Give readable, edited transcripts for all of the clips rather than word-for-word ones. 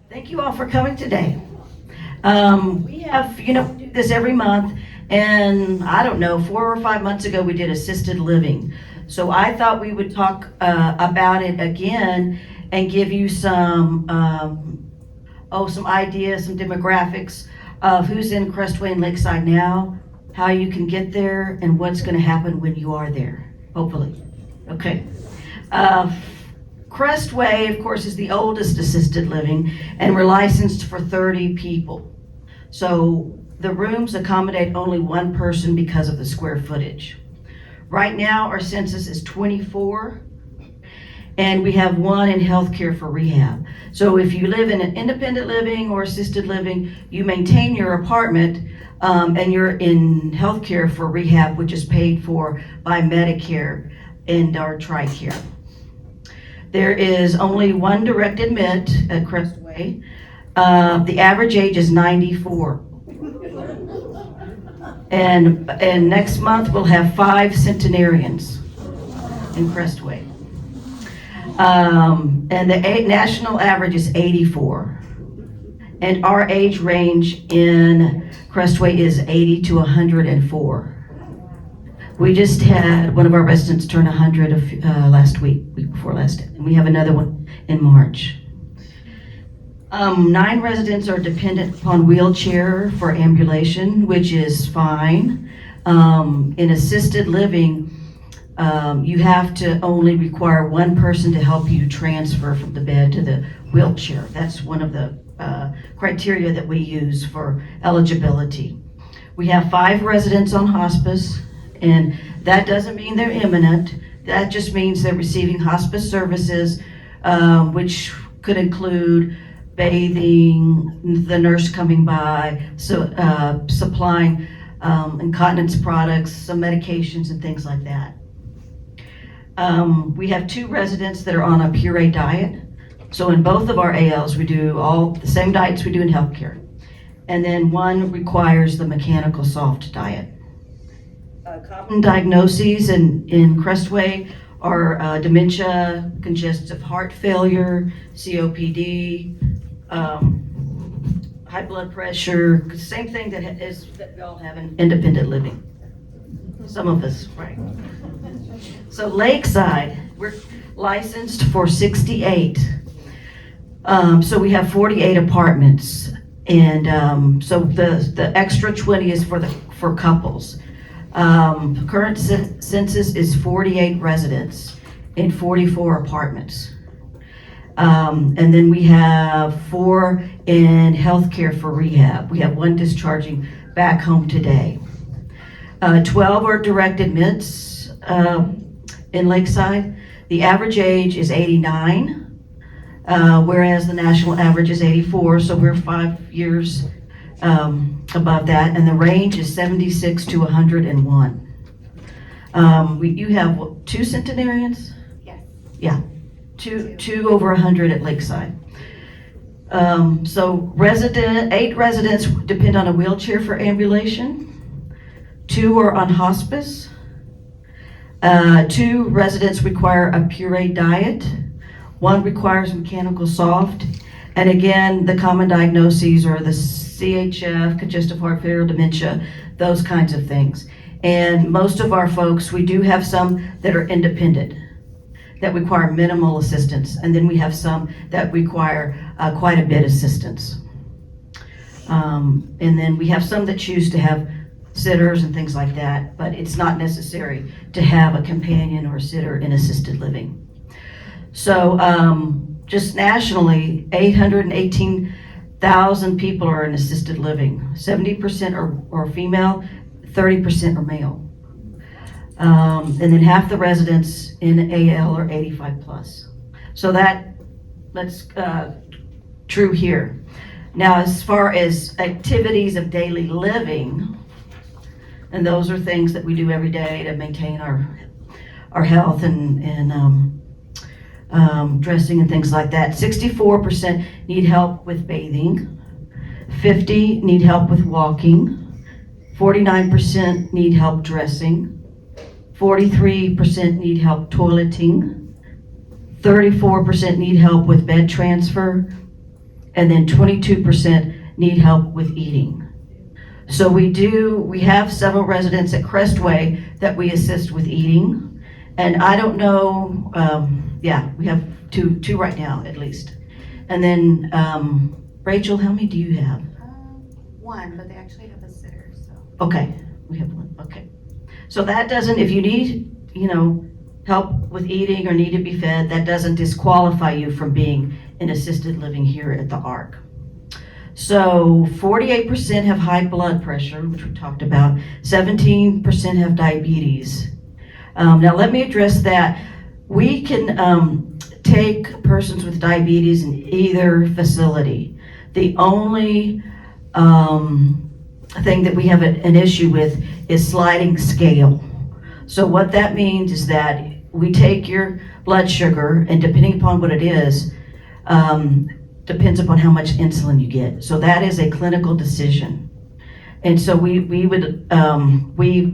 Thank you all for coming today. We have, we do this every month, and I don't know, 4 or 5 months ago, we did assisted living. So I thought we would talk about it again and give you some ideas, some demographics of who's in Crestway and Lakeside now, how you can get there, and what's going to happen when you are there, hopefully. Okay. Uh, Crestway, of course, is the oldest assisted living, and we're licensed for 30 people. So the rooms accommodate only one person because of the square footage. Right now, our census is 24, and we have one in healthcare for rehab. So if you live in an independent living or assisted living, you maintain your apartment, and you're in healthcare for rehab, which is paid for by Medicare and our TRICARE. There is only one direct admit at Crestway. The average age is 94. And next month we'll have 5 centenarians in Crestway. And the national average is 84. And our age range in Crestway is 80 to 104. We just had one of our residents turn 100 last week before last, and we have another one in March. 9 residents are dependent upon wheelchair for ambulation, which is fine. In assisted living, you have to only require one person to help you transfer from the bed to the wheelchair. That's one of the criteria that we use for eligibility. We have 5 residents on hospice, and that doesn't mean they're imminent. That just means they're receiving hospice services, which could include bathing, the nurse coming by, so supplying incontinence products, some medications and things like that. We have 2 residents that are on a puree diet. So in both of our ALs, we do all the same diets we do in healthcare. And then one requires the mechanical soft diet. Common diagnoses in Crestway are dementia, congestive heart failure, COPD, high blood pressure, same thing that we all have in independent living. Some of us, right? So Lakeside, we're licensed for 68. So we have 48 apartments, and so the extra 20 is for couples. Current census is 48 residents in 44 apartments. And then we have 4 in healthcare for rehab. We have 1 discharging back home today. 12 are direct admits in Lakeside. The average age is 89, whereas the national average is 84, so we're 5 years above that, and the range is 76 to 101. You have 2 centenarians? Yes. Yeah, two over 100 at Lakeside. So 8 residents depend on a wheelchair for ambulation. 2 are on hospice. 2 residents require a puree diet. 1 requires mechanical soft. And again, the common diagnoses are the CHF, congestive heart failure, dementia, those kinds of things. And most of our folks, we do have some that are independent, that require minimal assistance. And then we have some that require quite a bit of assistance. And then we have some that choose to have sitters and things like that, but it's not necessary to have a companion or a sitter in assisted living. So just nationally, 818,000 people are in assisted living. 70% are female, 30% are male. And then half the residents in AL are 85 plus. So that's true here. Now, as far as activities of daily living, and those are things that we do every day to maintain our health and dressing and things like that. 64% need help with bathing. 50 need help with walking. 49% need help dressing. 43% need help toileting. 34% need help with bed transfer. and then 22% need help with eating. So we have several residents at Crestway that we assist with eating. And I don't know, we have two right now at least. And then, Rachel, how many do you have? One, but they actually have a sitter, so. Okay, we have one, okay. So that doesn't, if you need, help with eating or need to be fed, that doesn't disqualify you from being in assisted living here at the ARC. So 48% have high blood pressure, which we talked about. 17% have diabetes. Now let me address that. We can take persons with diabetes in either facility. The only thing that we have an issue with is sliding scale. So what that means is that we take your blood sugar, and depending upon what it is, depends upon how much insulin you get. So that is a clinical decision. And so we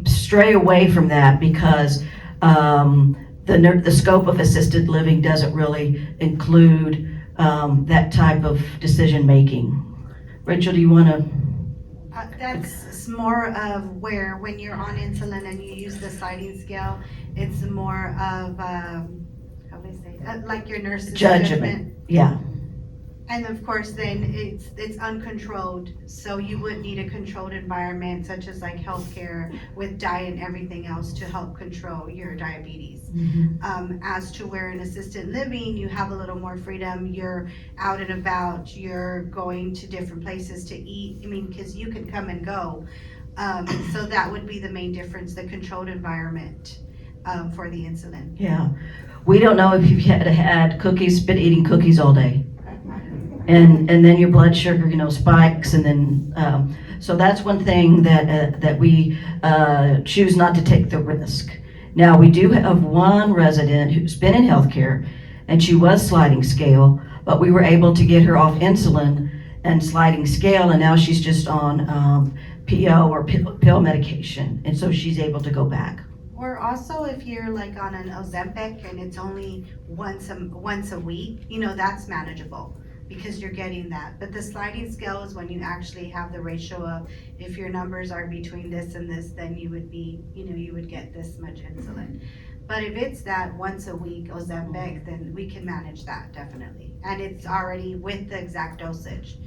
stray away from that because the scope of assisted living doesn't really include that type of decision making. Rachel, do you want to? That's more of where when you're on insulin and you use the sliding scale, it's more of, how do I say, like your nurse's Judgment. Yeah. And of course, then it's uncontrolled, so you would need a controlled environment such as like healthcare with diet and everything else to help control your diabetes. As to where in assisted living, you have a little more freedom, you're out and about, you're going to different places to eat, because you can come and go. So that would be the main difference, the controlled environment for the insulin. Yeah. We don't know if you've had cookies, been eating cookies all day. And then your blood sugar, spikes, and then so that's one thing that we choose not to take the risk. Now we do have one resident who's been in healthcare, and she was sliding scale, but we were able to get her off insulin and sliding scale, and now she's just on PO or pill medication, and so she's able to go back. Or also if you're like on an Ozempic and it's only once a week, that's manageable, because you're getting that. But the sliding scale is when you actually have the ratio of, if your numbers are between this and this, then you would be, you would get this much insulin. But if it's that once a week Ozempic, then we can manage that definitely. And it's already with the exact dosage.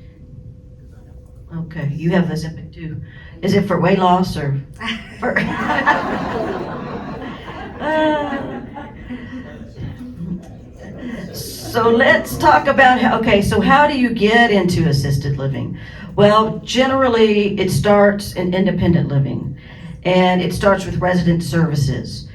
Okay, you have Ozempic too. Is it for weight loss or for? So let's talk about how do you get into assisted living? Well, generally it starts in independent living, and it starts with resident services.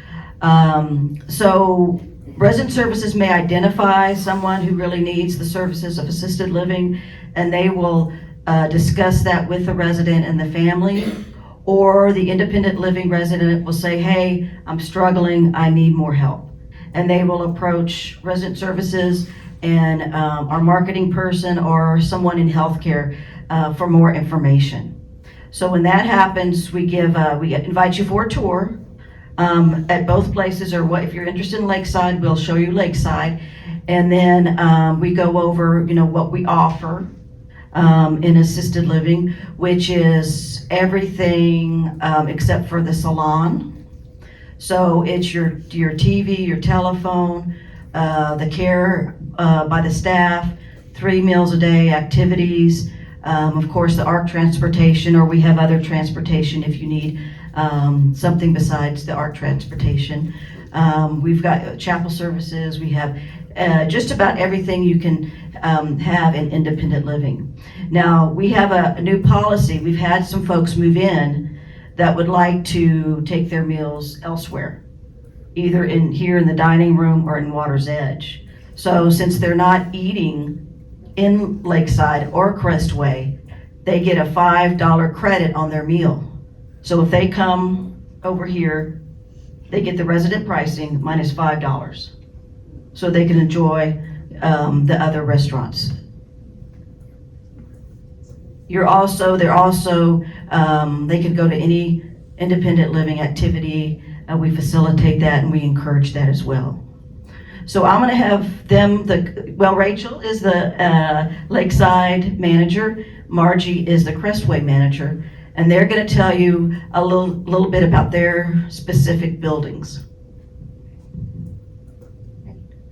So resident services may identify someone who really needs the services of assisted living, and they will discuss that with the resident and the family, or the independent living resident will say, hey, I'm struggling, I need more help. And they will approach resident services and our marketing person or someone in healthcare for more information. So when that happens, we invite you for a tour at both places, or if you're interested in Lakeside, we'll show you Lakeside. And then we go over, what we offer in assisted living, which is everything except for the salon. So it's your TV, your telephone, the care by the staff, 3 meals a day, activities, of course the ARC transportation, or we have other transportation if you need something besides the ARC transportation. We've got chapel services, we have just about everything you can have in independent living. Now, we have a new policy. We've had some folks move in that would like to take their meals elsewhere, either here in the dining room or in Water's Edge. So since they're not eating in Lakeside or Crestway, they get a $5 credit on their meal. So if they come over here, they get the resident pricing minus $5. So they can enjoy the other restaurants. They could go to any independent living activity. We facilitate that and we encourage that as well. So I'm gonna have them, Rachel is the Lakeside manager, Margie is the Crestway manager, and they're gonna tell you a little bit about their specific buildings.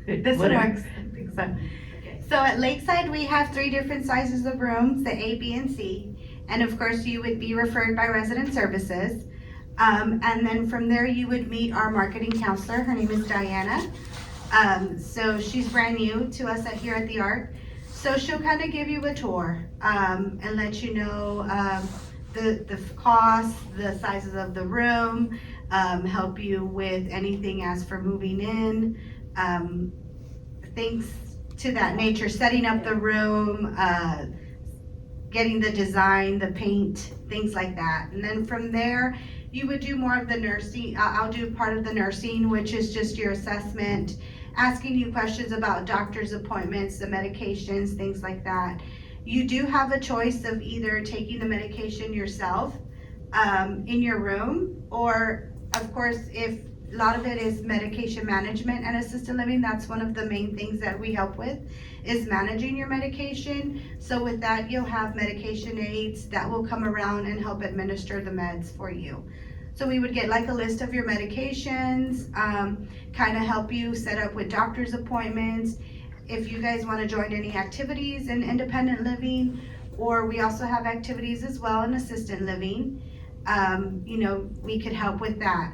This one Whatever. works. I think so. So at Lakeside, we have 3 different sizes of rooms, the A, B, and C. And of course, you would be referred by resident services. And then from there, you would meet our marketing counselor. Her name is Diana. So she's brand new to us here at the Arc. So she'll kind of give you a tour and let you know the cost, the sizes of the room, help you with anything as for moving in, things to that nature, setting up the room, getting the design, the paint, things like that. And then from there, you would do more of the nursing. I'll do part of the nursing, which is just your assessment, asking you questions about doctor's appointments, the medications, things like that. You do have a choice of either taking the medication yourself in your room, or of course, if a lot of it is medication management and assisted living, that's one of the main things that we help with, is managing your medication. So with that, you'll have medication aides that will come around and help administer the meds for you. So we would get like a list of your medications, kind of help you set up with doctor's appointments, if you guys want to join any activities in independent living, or we also have activities as well in assisted living. We could help with that.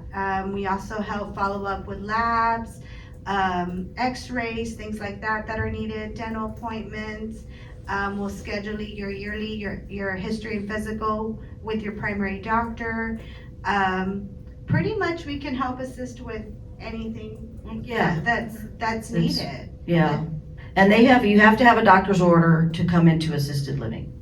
We also help follow up with labs, x-rays, things like that are needed, dental appointments. We'll schedule your yearly, your history and physical with your primary doctor. Pretty much we can help assist with anything that's needed. Yeah, and you have to have a doctor's order to come into assisted living.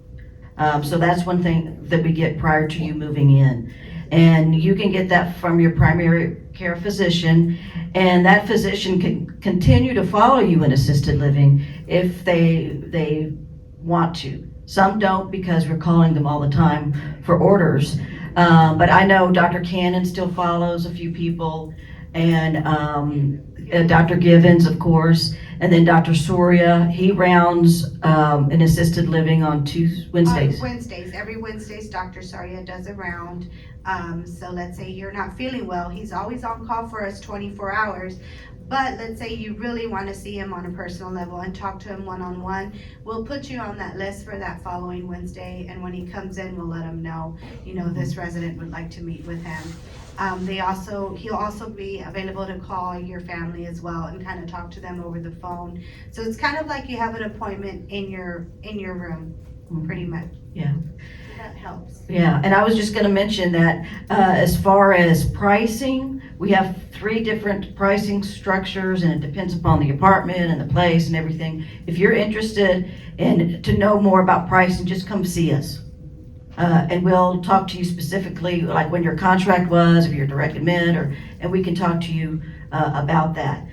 So that's one thing that we get prior to you moving in. And you can get that from your primary care physician, and that physician can continue to follow you in assisted living if they want to. Some don't, because we're calling them all the time for orders. But I know Dr. Cannon still follows a few people, and Dr. Givens, of course, and then Dr. Soria, he rounds an assisted living on Wednesdays. Every Wednesdays, Dr. Soria does a round. So let's say you're not feeling well, he's always on call for us 24 hours. But let's say you really want to see him on a personal level and talk to him one-on-one, we'll put you on that list for that following Wednesday, and when he comes in, we'll let him know, this resident would like to meet with him. He'll also be available to call your family as well and kind of talk to them over the phone. So it's kind of like you have an appointment in your room, pretty much. Yeah. That helps. Yeah, and I was just gonna mention that as far as pricing, we have 3 different pricing structures, and it depends upon the apartment and the place and everything. If you're interested in to know more about pricing, just come see us. And we'll talk to you specifically, like when your contract was, if you're direct admit, and we can talk to you about that.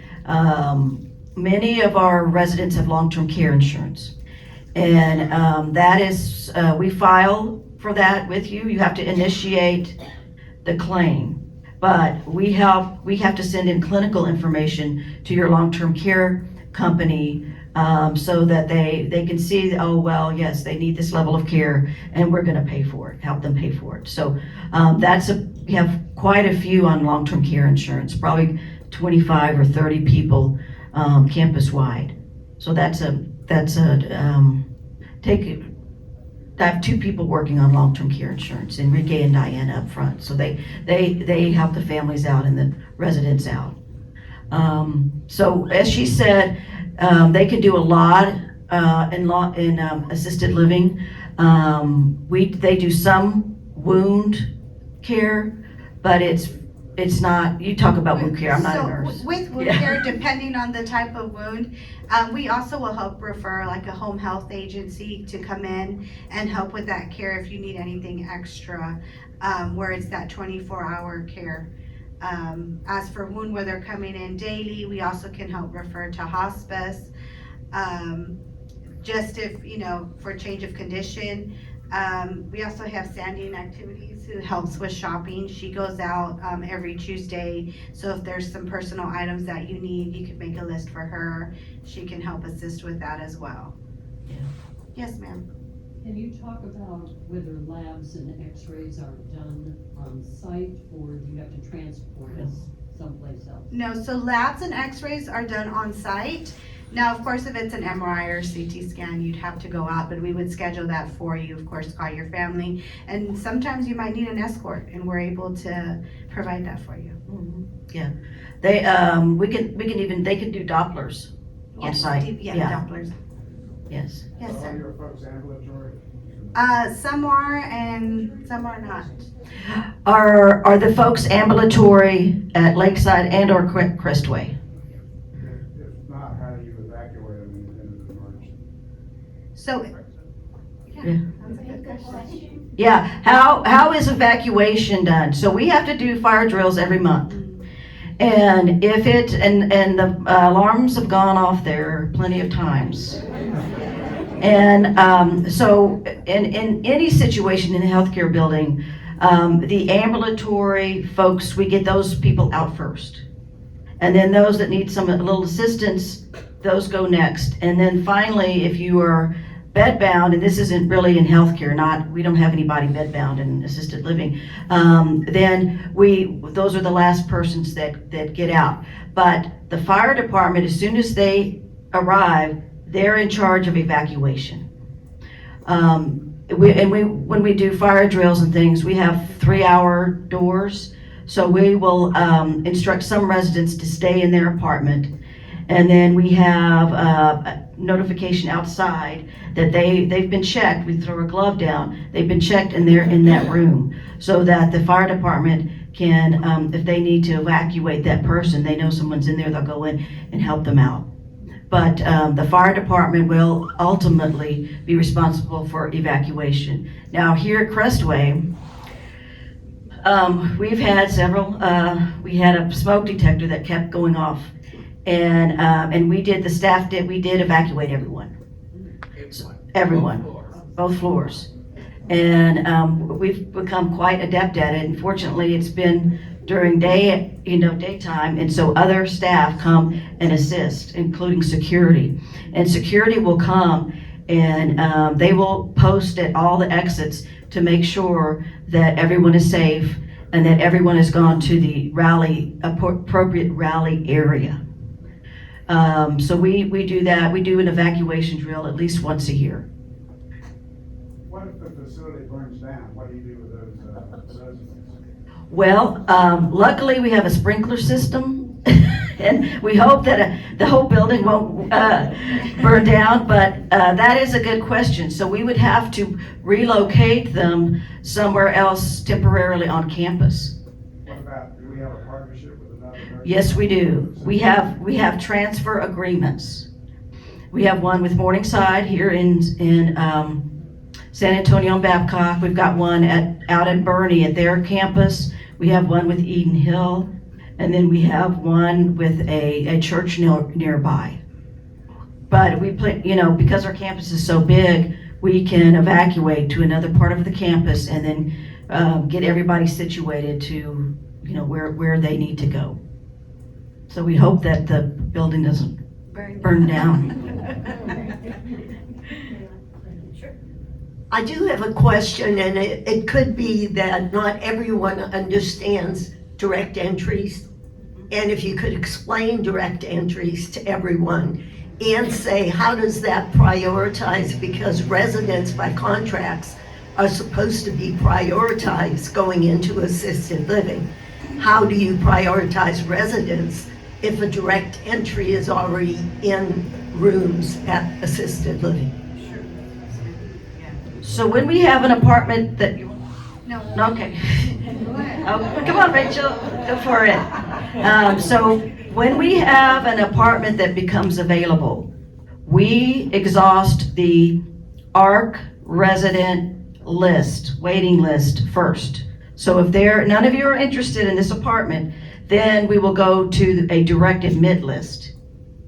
Many of our residents have long-term care insurance. And that is, we file for that with you. You have to initiate the claim. But we have to send in clinical information to your long-term care company so that they can see, oh, well, yes, they need this level of care, and we're gonna pay for it, help them pay for it. So we have quite a few on long-term care insurance, probably 25 or 30 people campus-wide. So I have 2 people working on long-term care insurance, Enrique and Diana up front. So they help the families out and the residents out. So as she said, they can do a lot in assisted living. They do some wound care, but it's not, you talk about wound care, I'm not a nurse. With wound care, depending on the type of wound, we also will help refer like a home health agency to come in and help with that care if you need anything extra, where it's that 24-hour care. As for wound where they're coming in daily, we also can help refer to hospice. Just if, for change of condition, We also have Sandy in Activities who helps with shopping. She goes out every Tuesday. So if there's some personal items that you need, you could make a list for her. She can help assist with that as well. Yeah. Yes, ma'am. Can you talk about whether labs and x-rays are done on site, or do you have to transport us someplace else? No, so labs and x-rays are done on site. Now, of course, if it's an MRI or CT scan, you'd have to go out, but we would schedule that for you, of course, call your family. And sometimes you might need an escort, and we're able to provide that for you. Yeah, they, they can do Dopplers on Yes, site. Yeah, Dopplers. Yes. Yes, Are all sir. your folks ambulatory? Some are and some are not. Are the folks ambulatory at Lakeside and or Crestway? If not, how do you evacuate them in an emergency? So, Yeah. yeah, that's a good question. Yeah, how is evacuation done? So we have to do fire drills every month. And if it, and the alarms have gone off there plenty of times. And so in any situation in a healthcare building, the ambulatory folks, we get those people out first. And then those that need a little assistance, those go next. And then finally, if you are bedbound, and this isn't really in healthcare, we don't have anybody bedbound in assisted living, then those are the last persons that get out. But the fire department, as soon as they arrive, they're in charge of evacuation. When we do fire drills and things, we have 3-hour doors. So we will instruct some residents to stay in their apartment. And then we have a notification outside that they've been checked. We throw a glove down. They've been checked and they're in that room. So that the fire department can, if they need to evacuate that person, they know someone's in there, they'll go in and help them out. But the fire department will ultimately be responsible for evacuation. Now here at Crestway, we've had several, we had a smoke detector that kept going off. And we did evacuate everyone. Everyone, both floors. And we've become quite adept at it. Unfortunately, it's been during daytime, and so other staff come and assist, including security. And security will come and they will post at all the exits to make sure that everyone is safe and that everyone has gone to the appropriate rally area. So we do that. We do an evacuation drill at least once a year. What if the facility burns down? What do you do with those residents? Well, luckily we have a sprinkler system, and we hope that the whole building won't burn down, but that is a good question. So we would have to relocate them somewhere else temporarily on campus. What about, do we have a partnership with another nursing Yes, we do. home? We have transfer agreements. We have one with Morningside here in San Antonio and Babcock. We've got one out in Bernie at their campus. We have one with Eden Hill, and then we have one with a church nearby. But we because our campus is so big, we can evacuate to another part of the campus and then get everybody situated to where they need to go. So we hope that the building doesn't burn down. I do have a question, and it could be that not everyone understands direct entries. And if you could explain direct entries to everyone and say, how does that prioritize? Because residents by contracts are supposed to be prioritized going into assisted living. How do you prioritize residents if a direct entry is already in rooms at assisted living? So when we have an apartment that No. okay. Go ahead. Oh, come on, Rachel, go for it. So when we have an apartment that becomes available, we exhaust the ARC resident waiting list first. So if none of you are interested in this apartment, then we will go to a direct admit list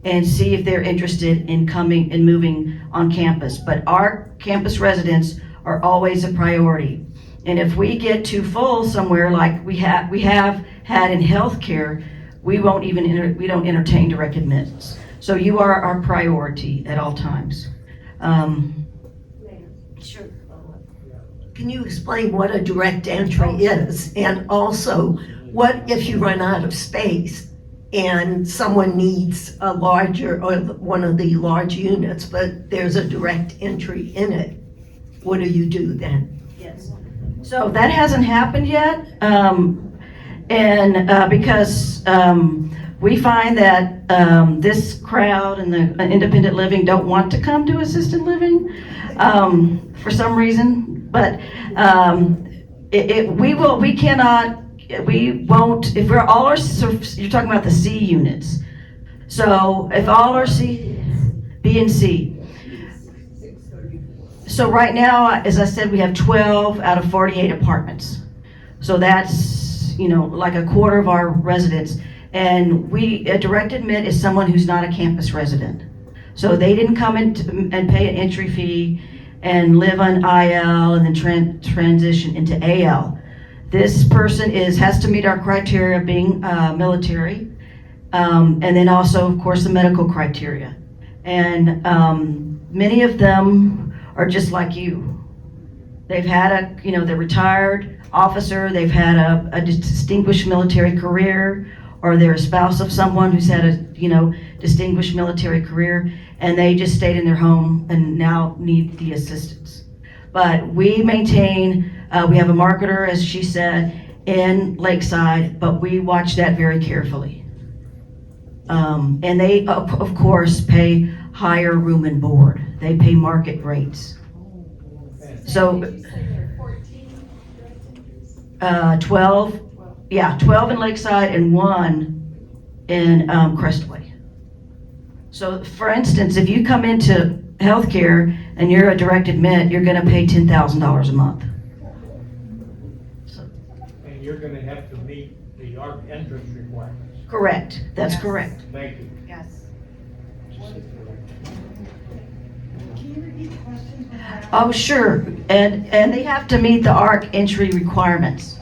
and see if they're interested in coming and moving on campus. But our campus residents are always a priority. And if we get too full somewhere like we have had in healthcare, we don't entertain direct admits. So you are our priority at all times. Sure. Can you explain what a direct entry is? And also, what if you run out of space and someone needs a larger, or one of the large units, but there's a direct entry in it? What do you do then? Yes. So that hasn't happened yet, because we find that this crowd and the independent living don't want to come to assisted living for some reason. But we won't, if we're all our, you're talking about the C units. So if all our B and C. So right now, as I said, we have 12 out of 48 apartments. So that's, like a quarter of our residents. And a direct admit is someone who's not a campus resident. So they didn't come in and pay an entry fee and live on IL and then transition into AL. This person has to meet our criteria of being military, and then also, of course, the medical criteria. And many of them are just like you. They've had they're retired officer, they've had a distinguished military career, or they're a spouse of someone who's had a distinguished military career, and they just stayed in their home and now need the assistance. But we maintain, we have a marketer, as she said, in Lakeside, but we watch that very carefully. And they, of course, pay higher room and board. They pay market rates. So, 12, 12 in Lakeside and 1 in Crestway. So, for instance, if you come into healthcare and you're a direct admit, you're going to pay $10,000 a month. And you're gonna have to meet the ARC entrance requirements. Correct. That's Yes. correct. Thank you. Yes. Oh, sure. And they have to meet the ARC entry requirements.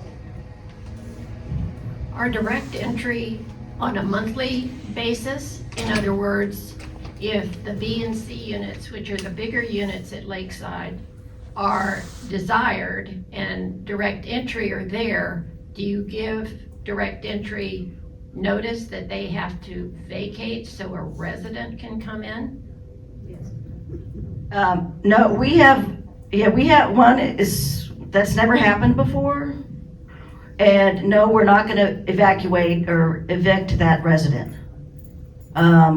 Are direct entry on a monthly basis? In other words, if the B and C units, which are the bigger units at Lakeside, are desired and direct entry are there, do you give direct entry notice that they have to vacate so a resident can come in? No, we have one that's never happened before. And no, we're not going to evacuate or evict that resident.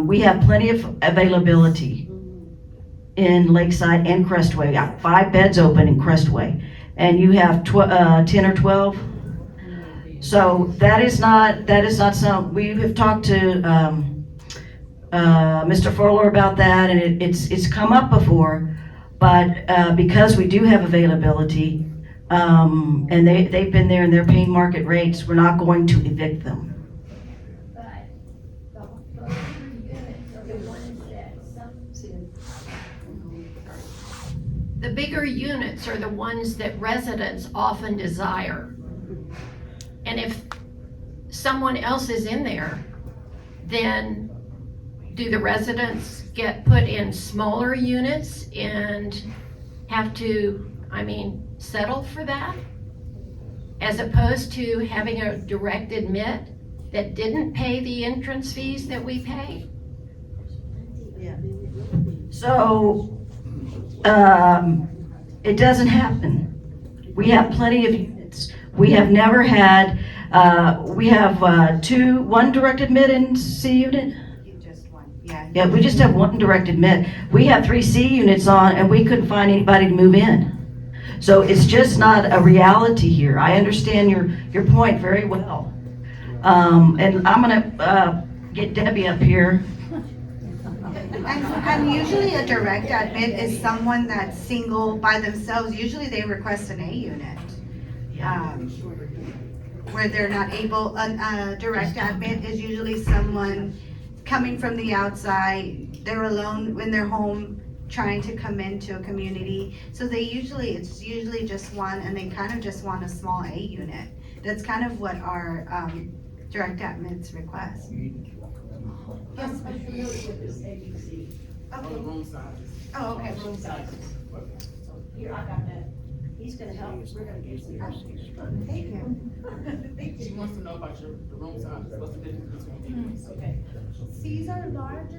We have plenty of availability in Lakeside and Crestway. We got 5 beds open in Crestway, and you have 10 or 12. So that is not some. We have talked to Mr. Furler about that, and it's come up before. But because we do have availability, and they've been there and they're paying market rates, we're not going to evict them. But the bigger units are the ones that the bigger units are the ones that residents often desire. And if someone else is in there, then do the residents get put in smaller units and have to, settle for that? As opposed to having a direct admit that didn't pay the entrance fees that we pay? So, it doesn't happen. We have plenty of units. We have never had, we have one direct admit in C unit. Just one, yeah. Yeah, we just have one direct admit. We have 3 C units on and we couldn't find anybody to move in. So it's just not a reality here. I understand your point very well. And I'm gonna get Debbie up here. And usually a direct admit is someone that's single by themselves. Usually they request an A unit. Where they're not able, a direct admit is usually someone coming from the outside. They're alone in their home trying to come into a community. So it's usually just one, and they kind of just want a small A unit. That's kind of what our direct admits request. I'm familiar with this ABC. Okay. Room sizes. Oh, okay. Room sizes. Here, I got that. He's gonna help us, we're gonna get some. Thank you. She wants to know about the room sizes, what's the difference between these? Okay. These are largest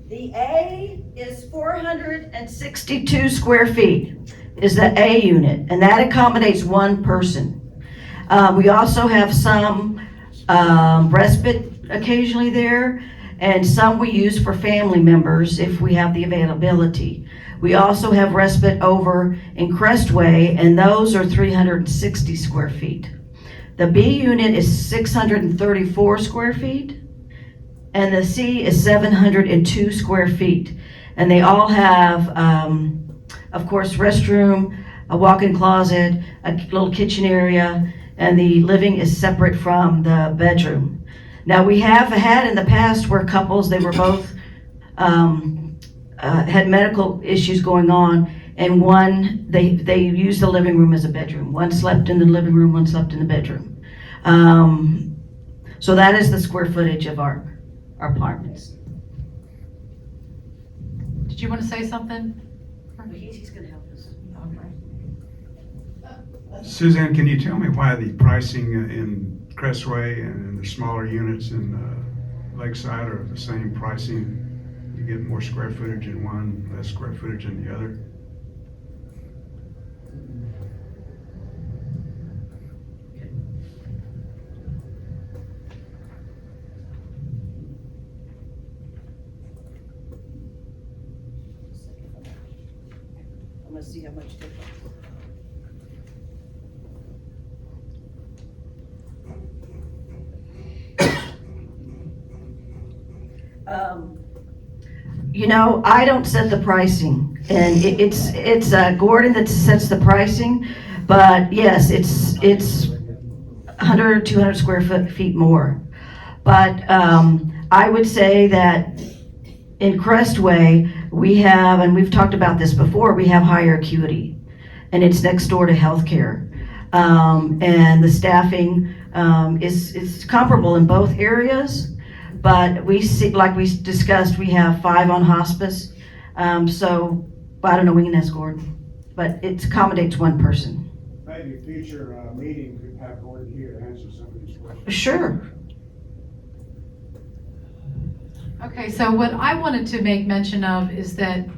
The A is 462 square feet, is the A unit, and that accommodates one person. We also have some respite occasionally there, and some we use for family members if we have the availability. We also have respite over in Crestway, and those are 360 square feet. The B unit is 634 square feet, and the C is 702 square feet. And they all have, of course, restroom, a walk-in closet, a little kitchen area, and the living is separate from the bedroom. Now, we have had in the past where couples, they were both, had medical issues going on, and one, they used the living room as a bedroom. One slept in the living room, one slept in the bedroom. So that is the square footage of our apartments. Did you want to say something? He's gonna help us. Suzanne, can you tell me why the pricing in Crestway and the smaller units in Lakeside are the same pricing? You get more square footage in one, less square footage in the other? I'm gonna see how much difference. You know, I don't set the pricing, and it's Gordon that sets the pricing, but yes, it's 100 or 200 square feet more. But I would say that in Crestway, we have, and we've talked about this before, we have higher acuity, and it's next door to healthcare. And the staffing is comparable in both areas. But we see, like we discussed, we have 5 on hospice. So, I don't know, we can ask Gordon. But it accommodates one person. Maybe a future meeting could have Gordon here to answer some of these questions. Sure. Okay, so what I wanted to make mention of is that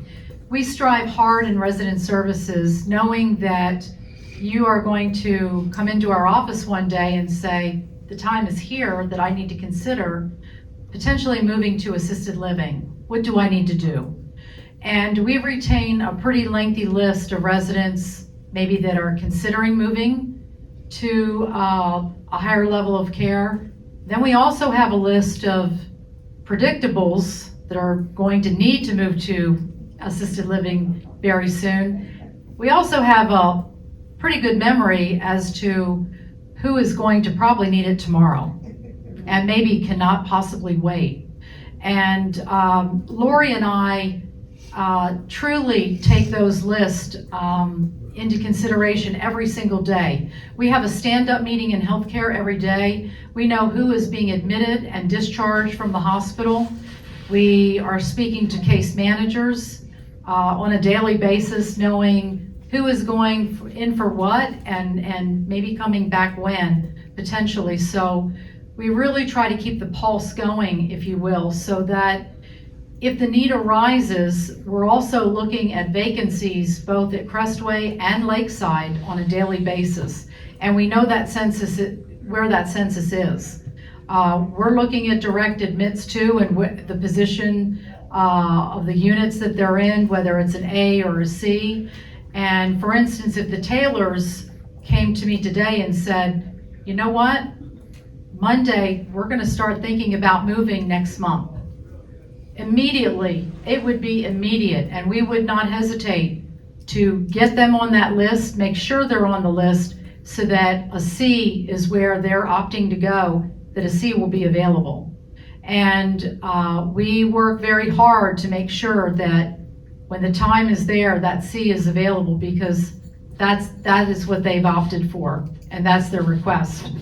we strive hard in resident services, knowing that you are going to come into our office one day and say, the time is here that I need to consider potentially moving to assisted living. What do I need to do? And we retain a pretty lengthy list of residents maybe that are considering moving to a higher level of care. Then we also have a list of predictables that are going to need to move to assisted living very soon. We also have a pretty good memory as to who is going to probably need it tomorrow and maybe cannot possibly wait. And Lori and I truly take those lists into consideration every single day. We have a stand-up meeting in healthcare every day. We know who is being admitted and discharged from the hospital. We are speaking to case managers on a daily basis, knowing who is going in for what and maybe coming back when, potentially. So we really try to keep the pulse going, if you will, so that if the need arises, we're also looking at vacancies both at Crestway and Lakeside on a daily basis. And we know that census, where that census is. We're looking at direct admits too, and the position of the units that they're in, whether it's an A or a C. And for instance, if the Taylors came to me today and said, you know what? Monday, we're gonna start thinking about moving next month. Immediately, it would be immediate, and we would not hesitate to get them on that list, make sure they're on the list, so that a C is where they're opting to go, that a C will be available. And we work very hard to make sure that when the time is there, that C is available, because that is what they've opted for, and that's their request.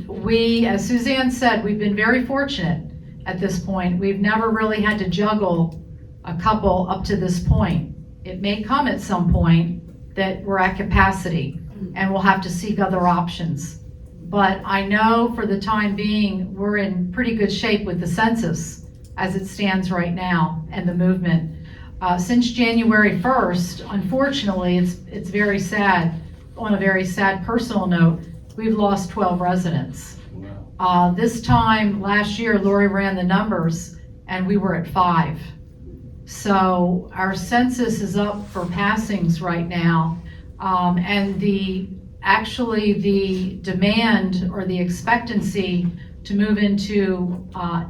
We, as Suzanne said, we've been very fortunate at this point. We've never really had to juggle a couple up to this point. It may come at some point that we're at capacity and we'll have to seek other options. But I know for the time being, we're in pretty good shape with the census as it stands right now and the movement. Since January 1st, unfortunately, it's very sad. On a very sad personal note, we've lost 12 residents. This time last year, Lori ran the numbers and we were at 5. So our census is up for passings right now. And actually the demand or the expectancy to move into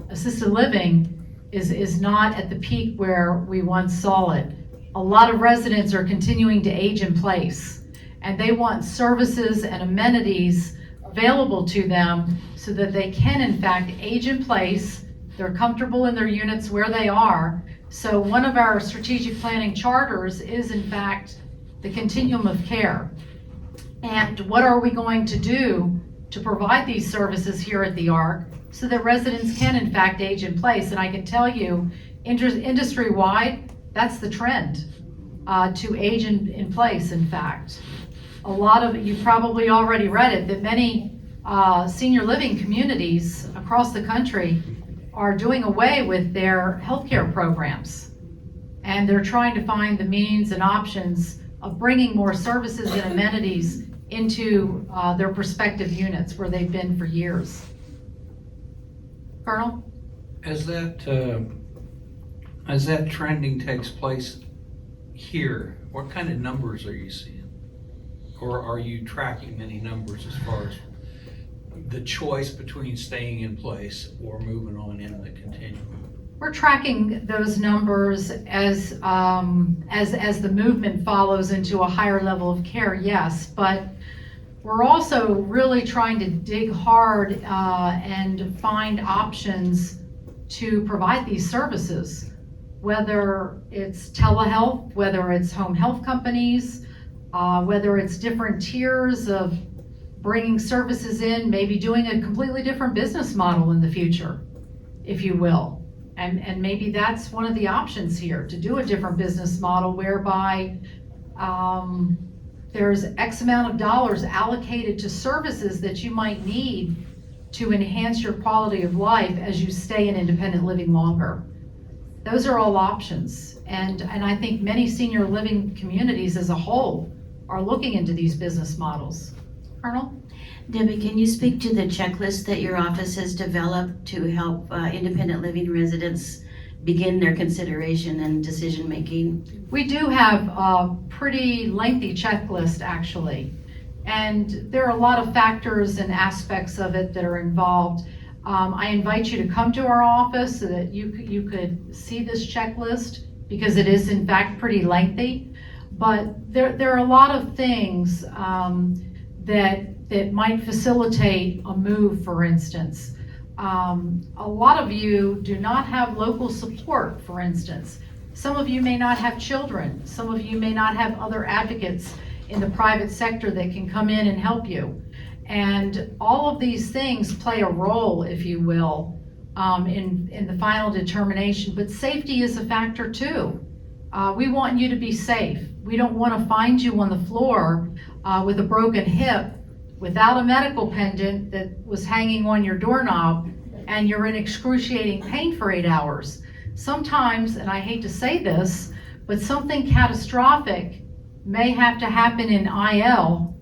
assisted living is not at the peak where we once saw it. A lot of residents are continuing to age in place, and they want services and amenities available to them so that they can in fact age in place. They're comfortable in their units where they are. So one of our strategic planning charters is in fact the continuum of care. And what are we going to do to provide these services here at the ARC so that residents can in fact age in place? And I can tell you, industry-wide, that's the trend, to age in place, in fact. A lot of, you probably already read it, that many senior living communities across the country are doing away with their healthcare programs. And they're trying to find the means and options of bringing more services and amenities into their prospective units where they've been for years. Colonel? As that trending takes place here, what kind of numbers are you seeing? Or are you tracking any numbers as far as the choice between staying in place or moving on in the continuum? We're tracking those numbers as the movement follows into a higher level of care, yes, but we're also really trying to dig hard and find options to provide these services, whether it's telehealth, whether it's home health companies, whether it's different tiers of bringing services in, maybe doing a completely different business model in the future, if you will. And maybe that's one of the options here, to do a different business model whereby there's X amount of dollars allocated to services that you might need to enhance your quality of life as you stay in independent living longer. Those are all options. And I think many senior living communities as a whole are looking into these business models. Colonel? Debbie, can you speak to the checklist that your office has developed to help independent living residents begin their consideration and decision-making? We do have a pretty lengthy checklist, actually. And there are a lot of factors and aspects of it that are involved. I invite you to come to our office so that you could see this checklist, because it is in fact pretty lengthy. But there are a lot of things that might facilitate a move, for instance. A lot of you do not have local support, for instance. Some of you may not have children. Some of you may not have other advocates in the private sector that can come in and help you. And all of these things play a role, if you will, in the final determination. But safety is a factor too. We want you to be safe. We don't want to find you on the floor with a broken hip, without a medical pendant that was hanging on your doorknob, and you're in excruciating pain for 8 hours. Sometimes, and I hate to say this, but something catastrophic may have to happen in an IL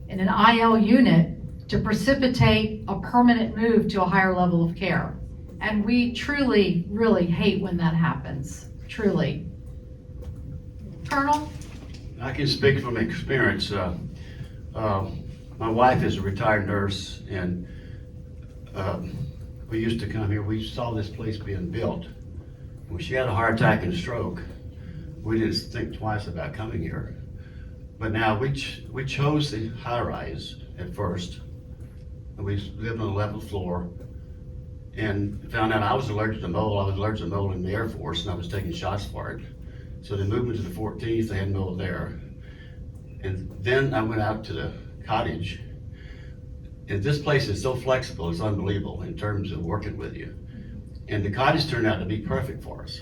unit, to precipitate a permanent move to a higher level of care. And we truly, really hate when that happens, truly. Colonel? I can speak from experience. My wife is a retired nurse, and we used to come here. We saw this place being built. When she had a heart attack and stroke, we didn't think twice about coming here. But now we chose the high rise at first, and we lived on the 11th floor, and found out I was allergic to mold. I was allergic to mold in the Air Force, and I was taking shots for it. So they moved me to the 14th, they had mold there. And then I went out to the cottage. And this place is so flexible, it's unbelievable in terms of working with you. And the cottage turned out to be perfect for us.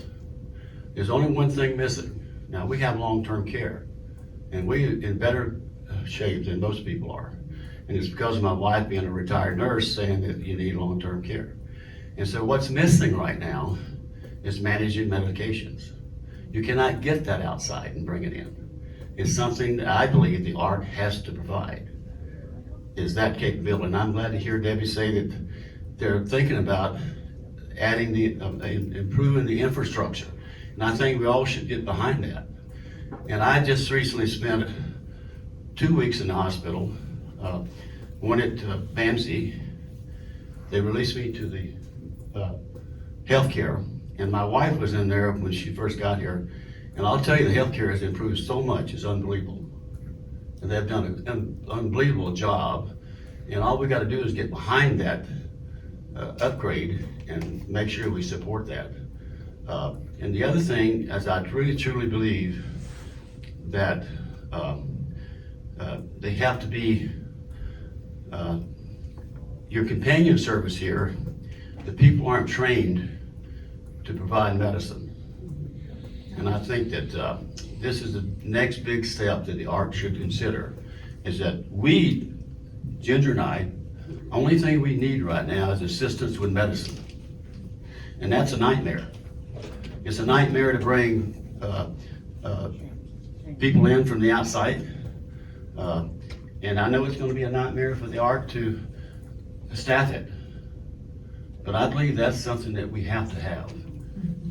There's only one thing missing. Now, we have long-term care, and we're in better shape than most people are. And it's because of my wife being a retired nurse saying that you need long-term care. And so what's missing right now is managing medications. You cannot get that outside and bring it in. It's something that I believe the ARC has to provide, is that capability. And I'm glad to hear Debbie say that they're thinking about adding improving the infrastructure. And I think we all should get behind that. And I just recently spent 2 weeks in the hospital, one at BAMSI. They released me to the healthcare, and my wife was in there when she first got here. And I'll tell you, the healthcare has improved so much, it's unbelievable. And they've done an unbelievable job. And all we gotta do is get behind that upgrade and make sure we support that. And the other thing is I really truly believe that they have to be, your companion service here, the people aren't trained to provide medicine. And I think that this is the next big step that the ARC should consider, is that we, Ginger and I, only thing we need right now is assistance with medicine. And that's a nightmare. It's a nightmare to bring people in from the outside. And I know it's going to be a nightmare for the ARC to staff it. But I believe that's something that we have to have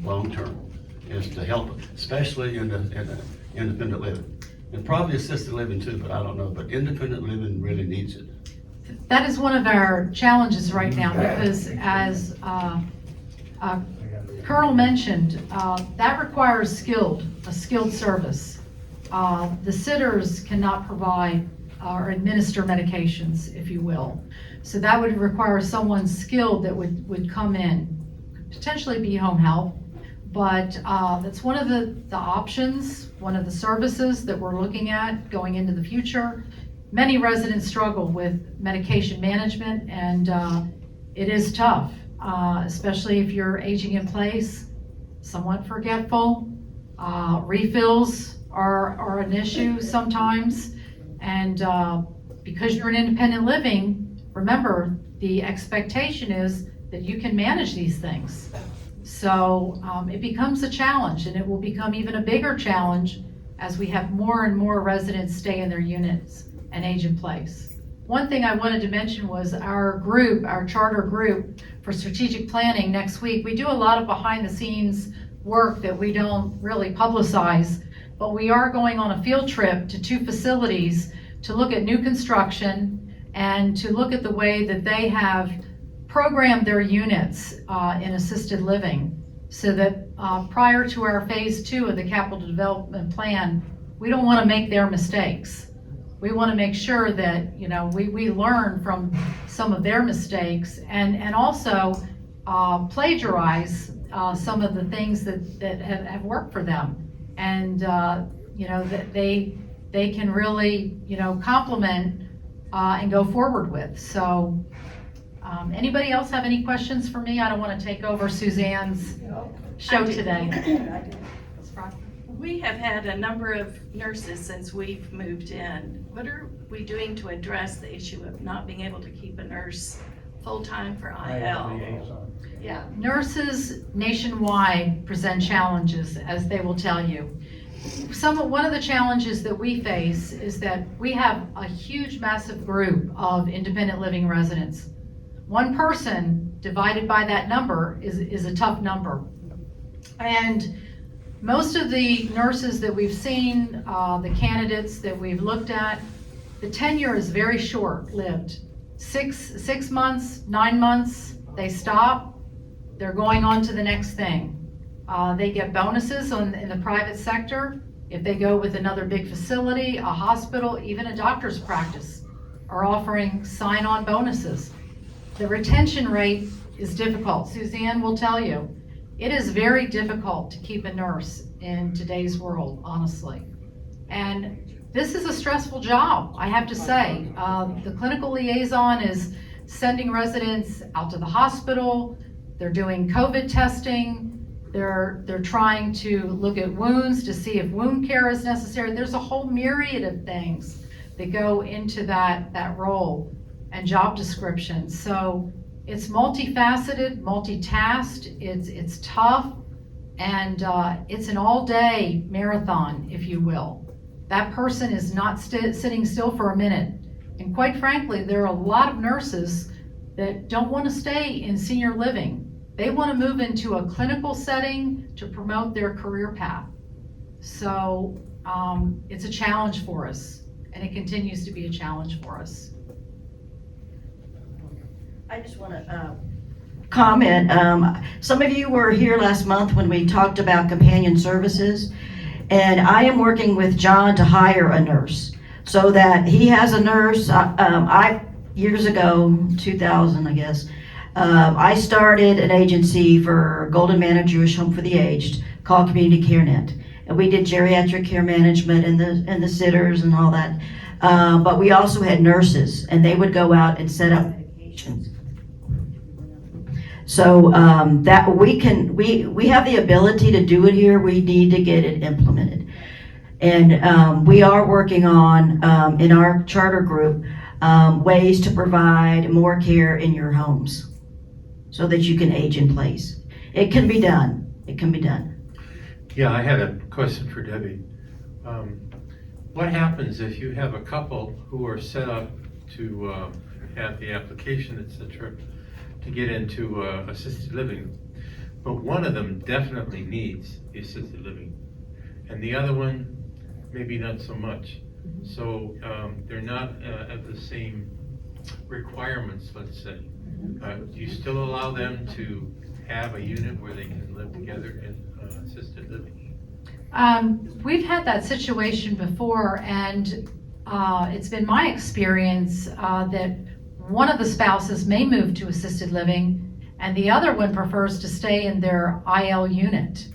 long-term, is to help, especially in the independent living. And probably assisted living too, but I don't know. But independent living really needs it. That is one of our challenges right now, because as Colonel mentioned, that requires a skilled service. The sitters cannot provide or administer medications, if you will. So that would require someone skilled that would come in, potentially be home health, but that's one of the options, one of the services that we're looking at going into the future. Many residents struggle with medication management, and it is tough, especially if you're aging in place, somewhat forgetful. Refills are an issue sometimes, and because you're in independent living, remember, the expectation is that you can manage these things. So it becomes a challenge, and it will become even a bigger challenge as we have more and more residents stay in their units and age in place. One thing I wanted to mention was our group, our charter group for strategic planning next week. We do a lot of behind the scenes work that we don't really publicize, but we are going on a field trip to 2 facilities to look at new construction and to look at the way that they have programmed their units in assisted living, so that prior to our phase 2 of the capital development plan, we don't want to make their mistakes. We want to make sure that, we learn from some of their mistakes, and also plagiarize some of the things that have worked for them, and that they can really complement and go forward with. So anybody else have any questions for me? I don't want to take over Suzanne's show today. We have had a number of nurses since we've moved in. What are we doing to address the issue of not being able to keep a nurse full-time for IL? Yeah. Nurses nationwide present challenges, as they will tell you. One of the challenges that we face is that we have a huge, massive group of independent living residents. One person divided by that number is a tough number. And most of the nurses that we've seen, the candidates that we've looked at, the tenure is very short-lived. 6 months, 9 months, they stop, they're going on to the next thing. They get bonuses in the private sector. If they go with another big facility, a hospital, even a doctor's practice are offering sign-on bonuses. The retention rate is difficult. Suzanne will tell you, it is very difficult to keep a nurse in today's world, honestly. And this is a stressful job, I have to say. The clinical liaison is sending residents out to the hospital. They're doing COVID testing. They're trying to look at wounds to see if wound care is necessary. There's a whole myriad of things that go into that role and job description. So it's multifaceted, multitasked, it's tough, and it's an all-day marathon, if you will. That person is not sitting still for a minute. And quite frankly, there are a lot of nurses that don't want to stay in senior living. They want to move into a clinical setting to promote their career path. So it's a challenge for us, and it continues to be a challenge for us. I just want to comment. Some of you were here last month when we talked about companion services, and I am working with John to hire a nurse so that he has a nurse. Years ago, 2000, I guess, I started an agency for Golden Manor Jewish Home for the Aged called Community Care Net, and we did geriatric care management and the sitters and all that. But we also had nurses, and they would go out and set up medications. So that we have the ability to do it here. We need to get it implemented, and we are working on in our charter group ways to provide more care in your homes, so that you can age in place. It can be done. It can be done. Yeah, I had a question for Debbie. What happens if you have a couple who are set up to have the application, et cetera, to get into assisted living, but one of them definitely needs the assisted living, and the other one maybe not so much? So they're not at the same requirements, let's say. Do you still allow them to have a unit where they can live together in assisted living? We've had that situation before, and it's been my experience that one of the spouses may move to assisted living and the other one prefers to stay in their IL unit.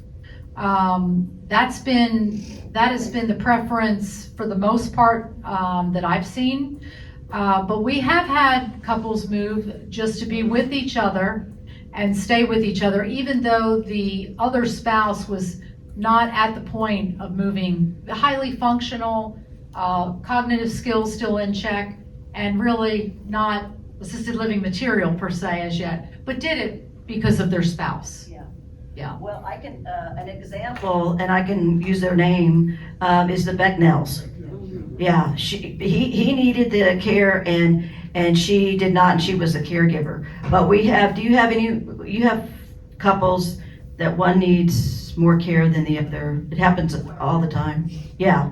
That has been the preference for the most part that I've seen. But we have had couples move just to be with each other and stay with each other, even though the other spouse was not at the point of moving. Highly functional, cognitive skills still in check, and really not assisted living material per se as yet, but did it because of their spouse. Yeah. Well, I can, an example, and I can use their name, is the Becknells. Yeah, he needed the care and she did not, and she was a caregiver. But you have couples that one needs more care than the other. It happens all the time. Yeah.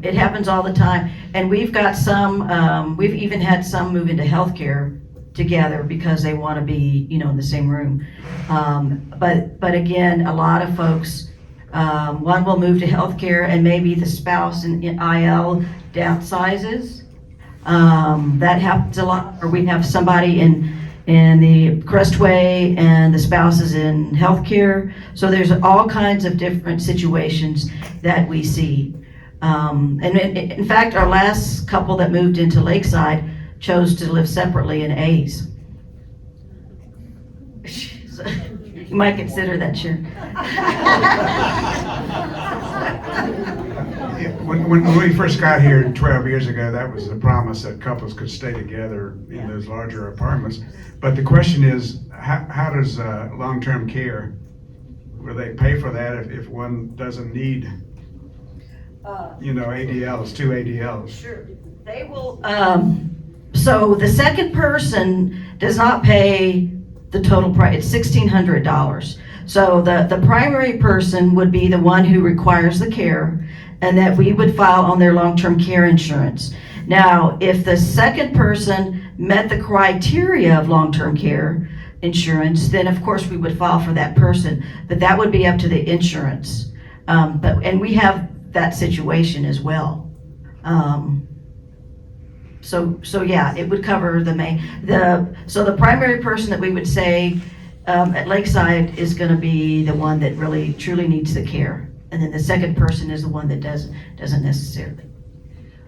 It happens all the time. And we've got some, we've even had some move into healthcare together because they want to be, in the same room. But again, a lot of folks, one will move to healthcare and maybe the spouse in IL downsizes. That happens a lot. Or we have somebody in the Crestway and the spouse is in healthcare. So there's all kinds of different situations that we see. And in fact, our last couple that moved into Lakeside chose to live separately in A's. So, you might consider that, sure. When we first got here 12 years ago, that was the promise that couples could stay together in those larger apartments. But the question is, how does long-term care, will they pay for that if one doesn't need, ADLs, 2 ADLs? Sure. They will, so the second person does not pay the total price. It's $1,600. So the primary person would be the one who requires the care, and that we would file on their long-term care insurance. Now, if the second person met the criteria of long-term care insurance, then of course we would file for that person, but that would be up to the insurance. And we have that situation as well. So yeah, it would cover so the primary person that we would say at Lakeside is gonna be the one that really truly needs the care. And then the second person is the one that doesn't necessarily.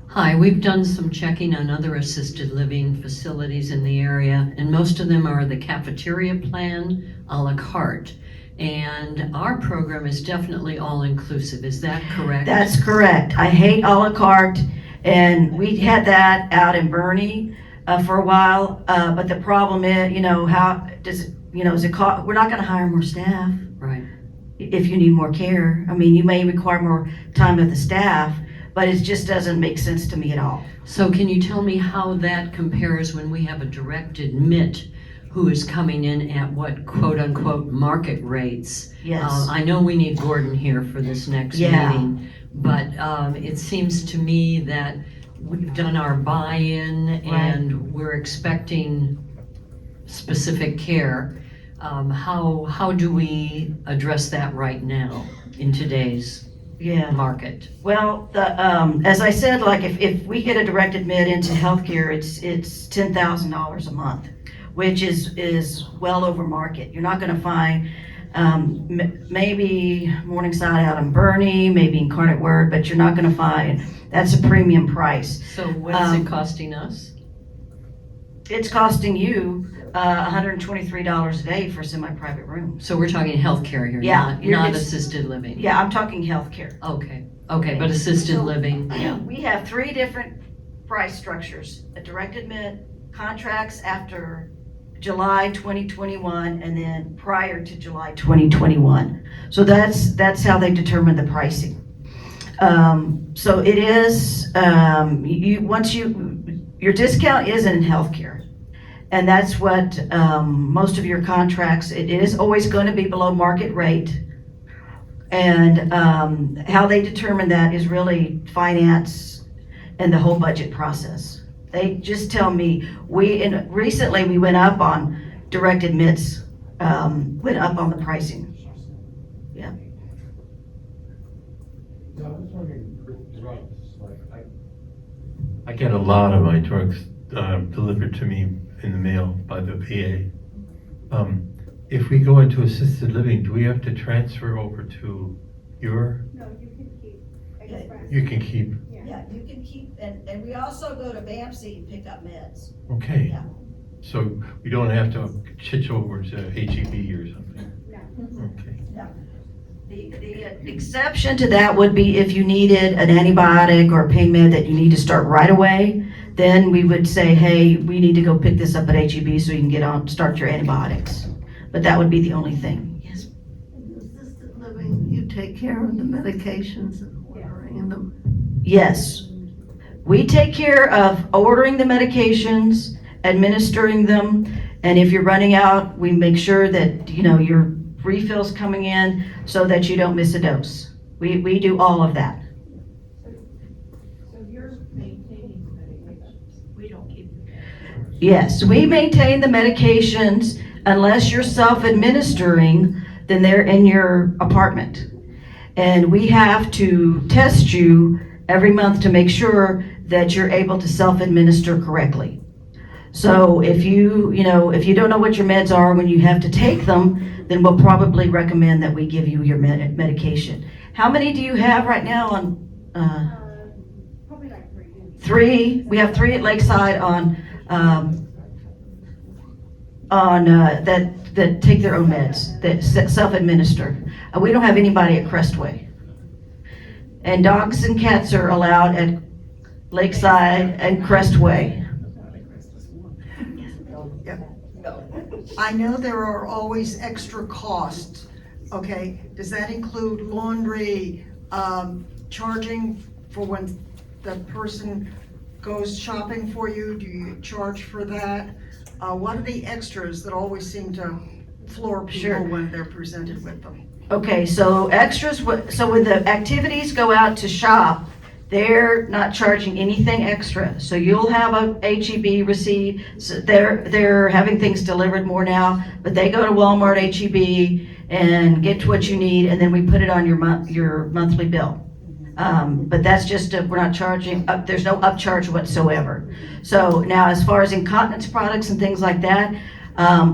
Hi, we've done some checking on other assisted living facilities in the area, and most of them are the cafeteria plan a la carte. And our program is definitely all-inclusive, is that correct? That's correct. I hate a la carte, and we had that out in Bernie for a while. But the problem is, how does it, is it cost? We're not going to hire more staff. Right. If you need more care. I mean, you may require more time with the staff, but it just doesn't make sense to me at all. So can you tell me how that compares when we have a direct admit who is coming in at what quote-unquote market rates? Yes. I know we need Gordon here for this next Yeah. meeting, but it seems to me that we've done our buy-in and we're expecting specific care. How do we address that right now in today's market? Well, as I said, like if we get a direct admit into healthcare, it's $10,000 a month, which is well over market. You're not going to find maybe Morningside out in Bernie, maybe Incarnate Word, but you're not going to find, that's a premium price. So what is it costing us? It's costing you $123 a day for a semi-private room. So we're talking healthcare here, Yeah, not it's- assisted living. Yeah, I'm talking healthcare. Okay, but assisted living, yeah. We have 3 different price structures: a direct admit, contracts after July 2021, and then prior to July 2021. So that's how they determine the pricing. So it is, your discount is in healthcare. And that's what most of your contracts, it is always going to be below market rate. And how they determine that is really finance and the whole budget process. They just tell me, recently we went up on direct admits, went up on the pricing. Yeah. I get a lot of my drugs delivered to me in the mail by the VA. If we go into assisted living, do we have to transfer over to your? No, you can keep Express. You can keep. Yeah, you can keep, and we also go to BAMC and pick up meds. Okay. Yeah. So we don't have to switch over to HEB or something? No. Okay. The exception to that would be if you needed an antibiotic or a pain med that you need to start right away, then we would say, hey, we need to go pick this up at HEB so you can start your antibiotics. But that would be the only thing. Yes. In assisted living, you take care of the medications and ordering them. Yes. We take care of ordering the medications, administering them, and if you're running out, we make sure that, your refills coming in so that you don't miss a dose. We do all of that. So you're maintaining the medications? We don't keep. Yes, we maintain the medications unless you're self-administering, then they're in your apartment. And we have to test you every month to make sure that you're able to self-administer correctly. So if you don't know what your meds are when you have to take them, then we'll probably recommend that we give you your medication. How many do you have right now on? Probably like 3. 3. We have 3 at Lakeside that take their own meds, that self-administer. We don't have anybody at Crestway. And dogs and cats are allowed at Lakeside and Crestway. I know there are always extra costs, okay? Does that include laundry, charging for when the person goes shopping for you? Do you charge for that? What are the extras that always seem to floor people Sure. when they're presented with them? Okay, so extras, so when the activities go out to shop, they're not charging anything extra. So you'll have a HEB receipt. So they're having things delivered more now, but they go to Walmart, HEB, and get what you need, and then we put it on your monthly bill. But that's just, we're not charging, there's no upcharge whatsoever. So now, as far as incontinence products and things like that,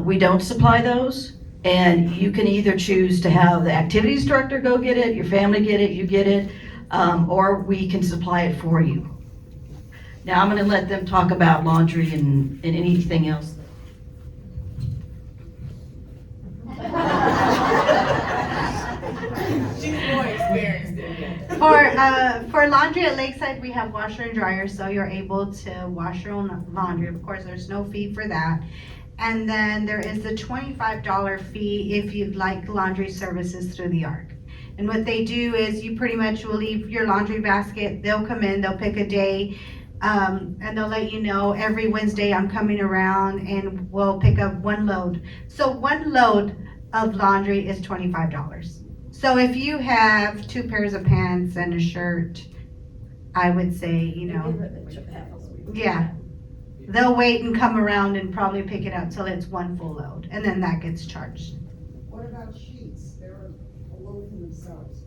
we don't supply those. And you can either choose to have the activities director go get it, your family get it, you get it, or we can supply it for you. Now, I'm gonna let them talk about laundry and anything else. She's more experienced than me. For laundry at Lakeside, we have washer and dryer, so you're able to wash your own laundry. Of course, there's no fee for that. And then there is the $25 fee if you'd like laundry services through the ARC. And what they do is you pretty much will leave your laundry basket, they'll come in, they'll pick a day, and they'll let you know every Wednesday I'm coming around and we'll pick up one load. So one load of laundry is $25. So if you have 2 pairs of pants and a shirt, I would say, yeah. They'll wait and come around and probably pick it up till it's one full load, and then that gets charged. What about sheets? They're a load for themselves.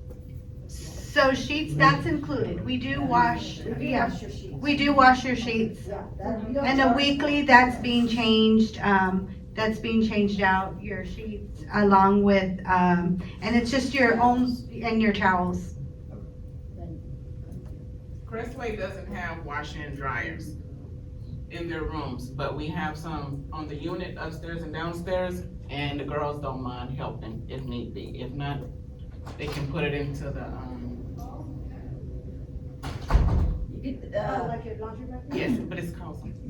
So sheets, that's included. We do wash, yeah, Wash your sheets. we do wash your sheets. Yeah, that, you don't And a charge- weekly, that's being changed out, your sheets, along with, and it's just your own, and your towels. Crestway doesn't have washing and dryers in their rooms, but we have some on the unit upstairs and downstairs, and the girls don't mind helping if need be. If not, they can put it into the, Like your laundry basket? yes, but it's called something.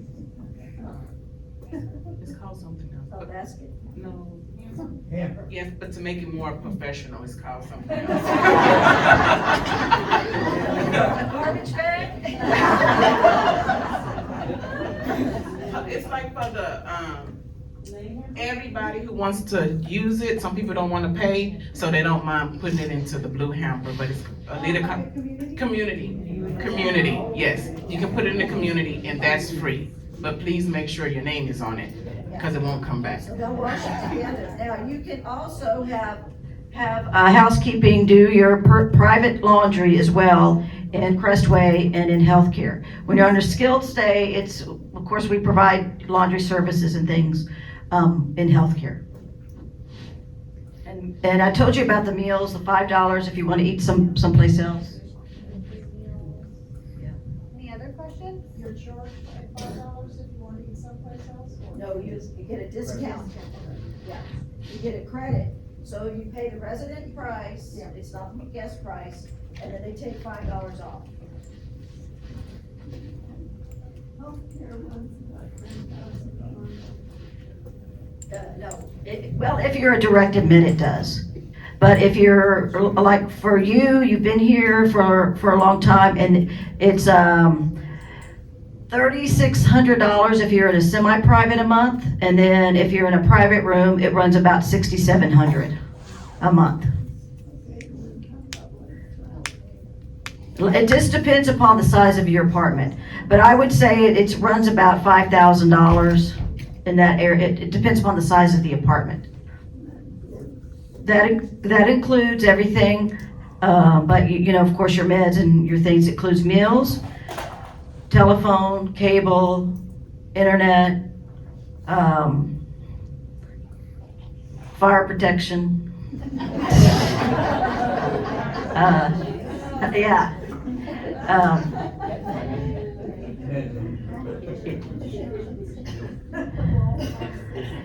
It's called something else. Oh, basket. No. Hamper. Yes, but to make it more professional, it's called something else. Garbage bag? It's like for the, everybody who wants to use it, some people don't wanna pay, so they don't mind putting it into the blue hamper, but it's a little community, yes. You can put it in the community and that's free, but please make sure your name is on it, cause it won't come back. So they'll wash it together. Now, you can also have Housekeeping do your private laundry as well in Crestway and in healthcare. When you're under skilled stay, it's, of course, we provide laundry services and things in healthcare. And I told you about the meals, the $5 if you want to eat someplace else. Any other questions? You're charged $5 if you want to eat someplace else? or- No, you get a discount. Yeah, you get a credit. So you pay the resident price, Yeah. it's not the guest price, and then they take $5 off. No, well, if you're a direct admit, it does. But if you're, like, for you, you've been here for a long time, and it's $3,600 if you're in a semi-private a month, and then if you're in a private room, it runs about $6,700 a month. It just depends upon the size of your apartment, but I would say it runs about $5,000 in that area. It depends upon the size of the apartment. That includes everything, but you know, of course, your meds and your things includes meals, telephone, cable, internet, fire protection. Yeah.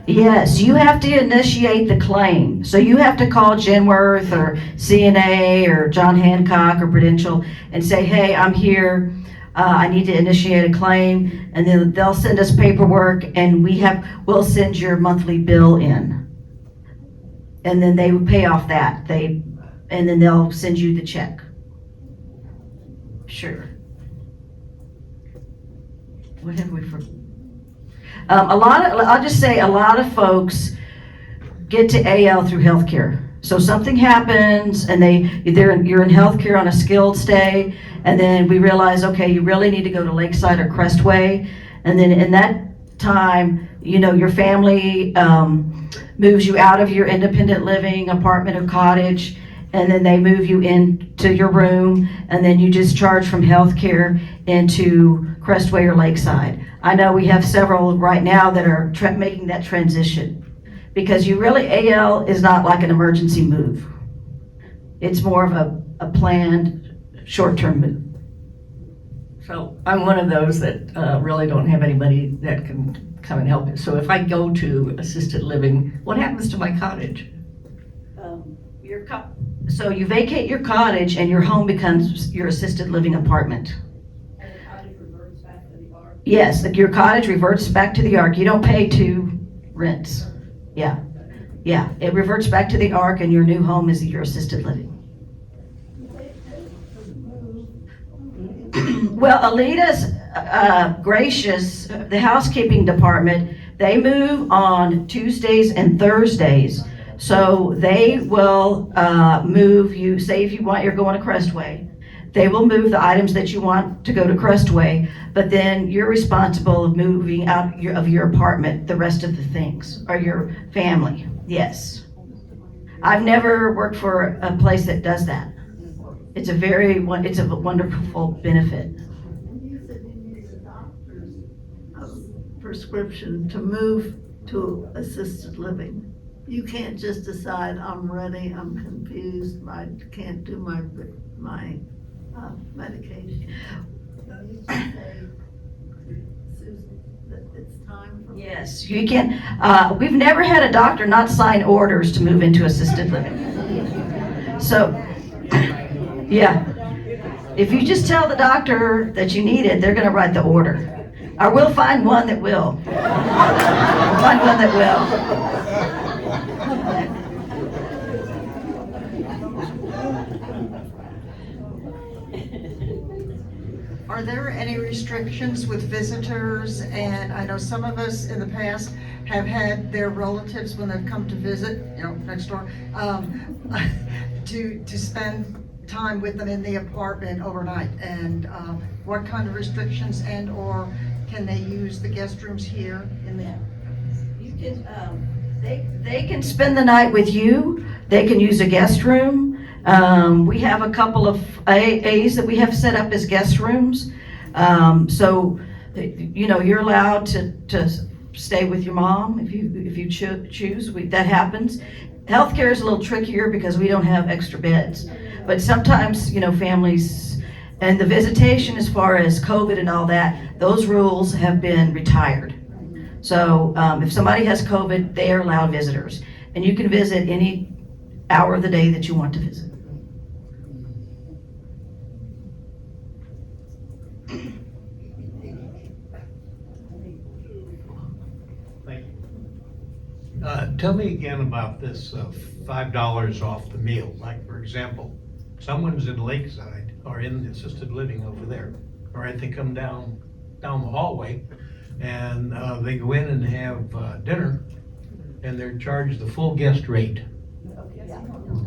Yes, you have to initiate the claim. So you have to call Genworth or CNA or John Hancock or Prudential and say, hey, I'm here. I need to initiate a claim. And then they'll send us paperwork and we'll send your monthly bill in. And then they will pay off that. And then they'll send you the check. Sure. What have we forgotten? I'll just say a lot of folks get to AL through healthcare. So something happens and you're in healthcare on a skilled stay, and then we realize, okay, you really need to go to Lakeside or Crestway. And then in that time, you know, your family moves you out of your independent living apartment or cottage, and then they move you into your room, and then you discharge from healthcare into Crestway or Lakeside. I know we have several right now that are making that transition, because AL is not like an emergency move. It's more of a planned, short-term move. So I'm one of those that really don't have anybody that can come and help me. So if I go to assisted living, what happens to my cottage? So you vacate your cottage and your home becomes your assisted living apartment. And the cottage reverts back to the ARC. Yes, your cottage reverts back to the ARC. You don't pay 2 rents. Yeah, it reverts back to the ARC, and your new home is your assisted living. Well, Alita's gracious, the housekeeping department, they move on Tuesdays and Thursdays. So they will move you, say if you're going to Crestway, they will move the items that you want to go to Crestway, but then you're responsible of moving out of your apartment the rest of the things, or your family. Yes. I've never worked for a place that does that. It's a wonderful benefit. You said you need a doctor's prescription to move to assisted living. You can't just decide, I'm ready, I'm confused, I can't do my medication. You just say, Susan, that it's time for. Yes, you can. We've never had a doctor not sign orders to move into assisted living. So, yeah. If you just tell the doctor that you need it, they're gonna write the order. Or we'll find one that will. We'll find one that will. Are there any restrictions with visitors? And I know some of us in the past have had their relatives, when they've come to visit, next door, to spend time with them in the apartment overnight. And what kind of restrictions, and/or can they use the guest rooms here in the? You can, they can spend the night with you. They can use a guest room. We have a couple of AAs that we have set up as guest rooms. So, you're allowed to stay with your mom if you choose. That happens. Healthcare is a little trickier because we don't have extra beds. But sometimes, families, and the visitation as far as COVID and all that, those rules have been retired. So if somebody has COVID, they are allowed visitors. And you can visit any hour of the day that you want to visit. Thank you. Tell me again about this $5 off the meal. Like, for example, someone's in Lakeside or in the assisted living over there, or they come down the hallway and they go in and have dinner, and they're charged the full guest rate.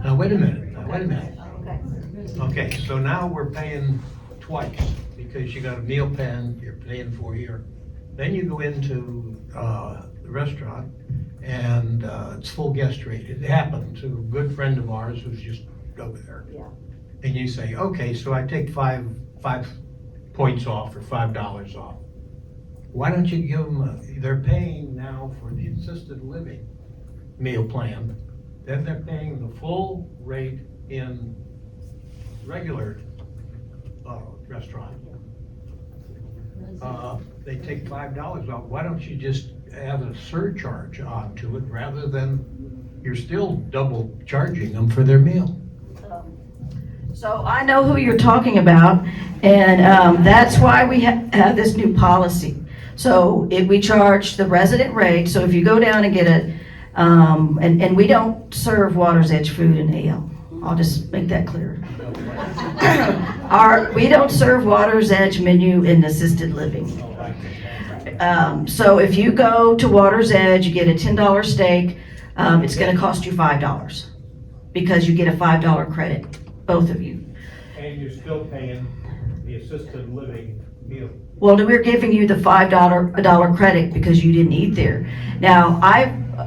Now, wait a minute. Okay, so now we're paying twice because you got a meal plan you're paying for here. Then you go into the restaurant and it's full guest rate. It happened to a good friend of ours who's just over there. Yeah. And you say, okay, so I take five points off or $5 off. Why don't you give them, they're paying now for the assisted living meal plan, then they're paying the full rate in regular restaurant. They take $5 off. Why don't you just add a surcharge onto it rather than you're still double charging them for their meal? So I know who you're talking about, and that's why we have this new policy. So if we charge the resident rate, so if you go down and get and we don't serve Water's Edge food in AL. I'll just make that clear. We don't serve Water's Edge menu in assisted living. So if you go to Water's Edge, you get a $10 steak, it's gonna cost you $5 because you get a $5 credit, both of you. And you're still paying the assisted living meal. Well, we're giving you the $5 credit because you didn't eat there. Now,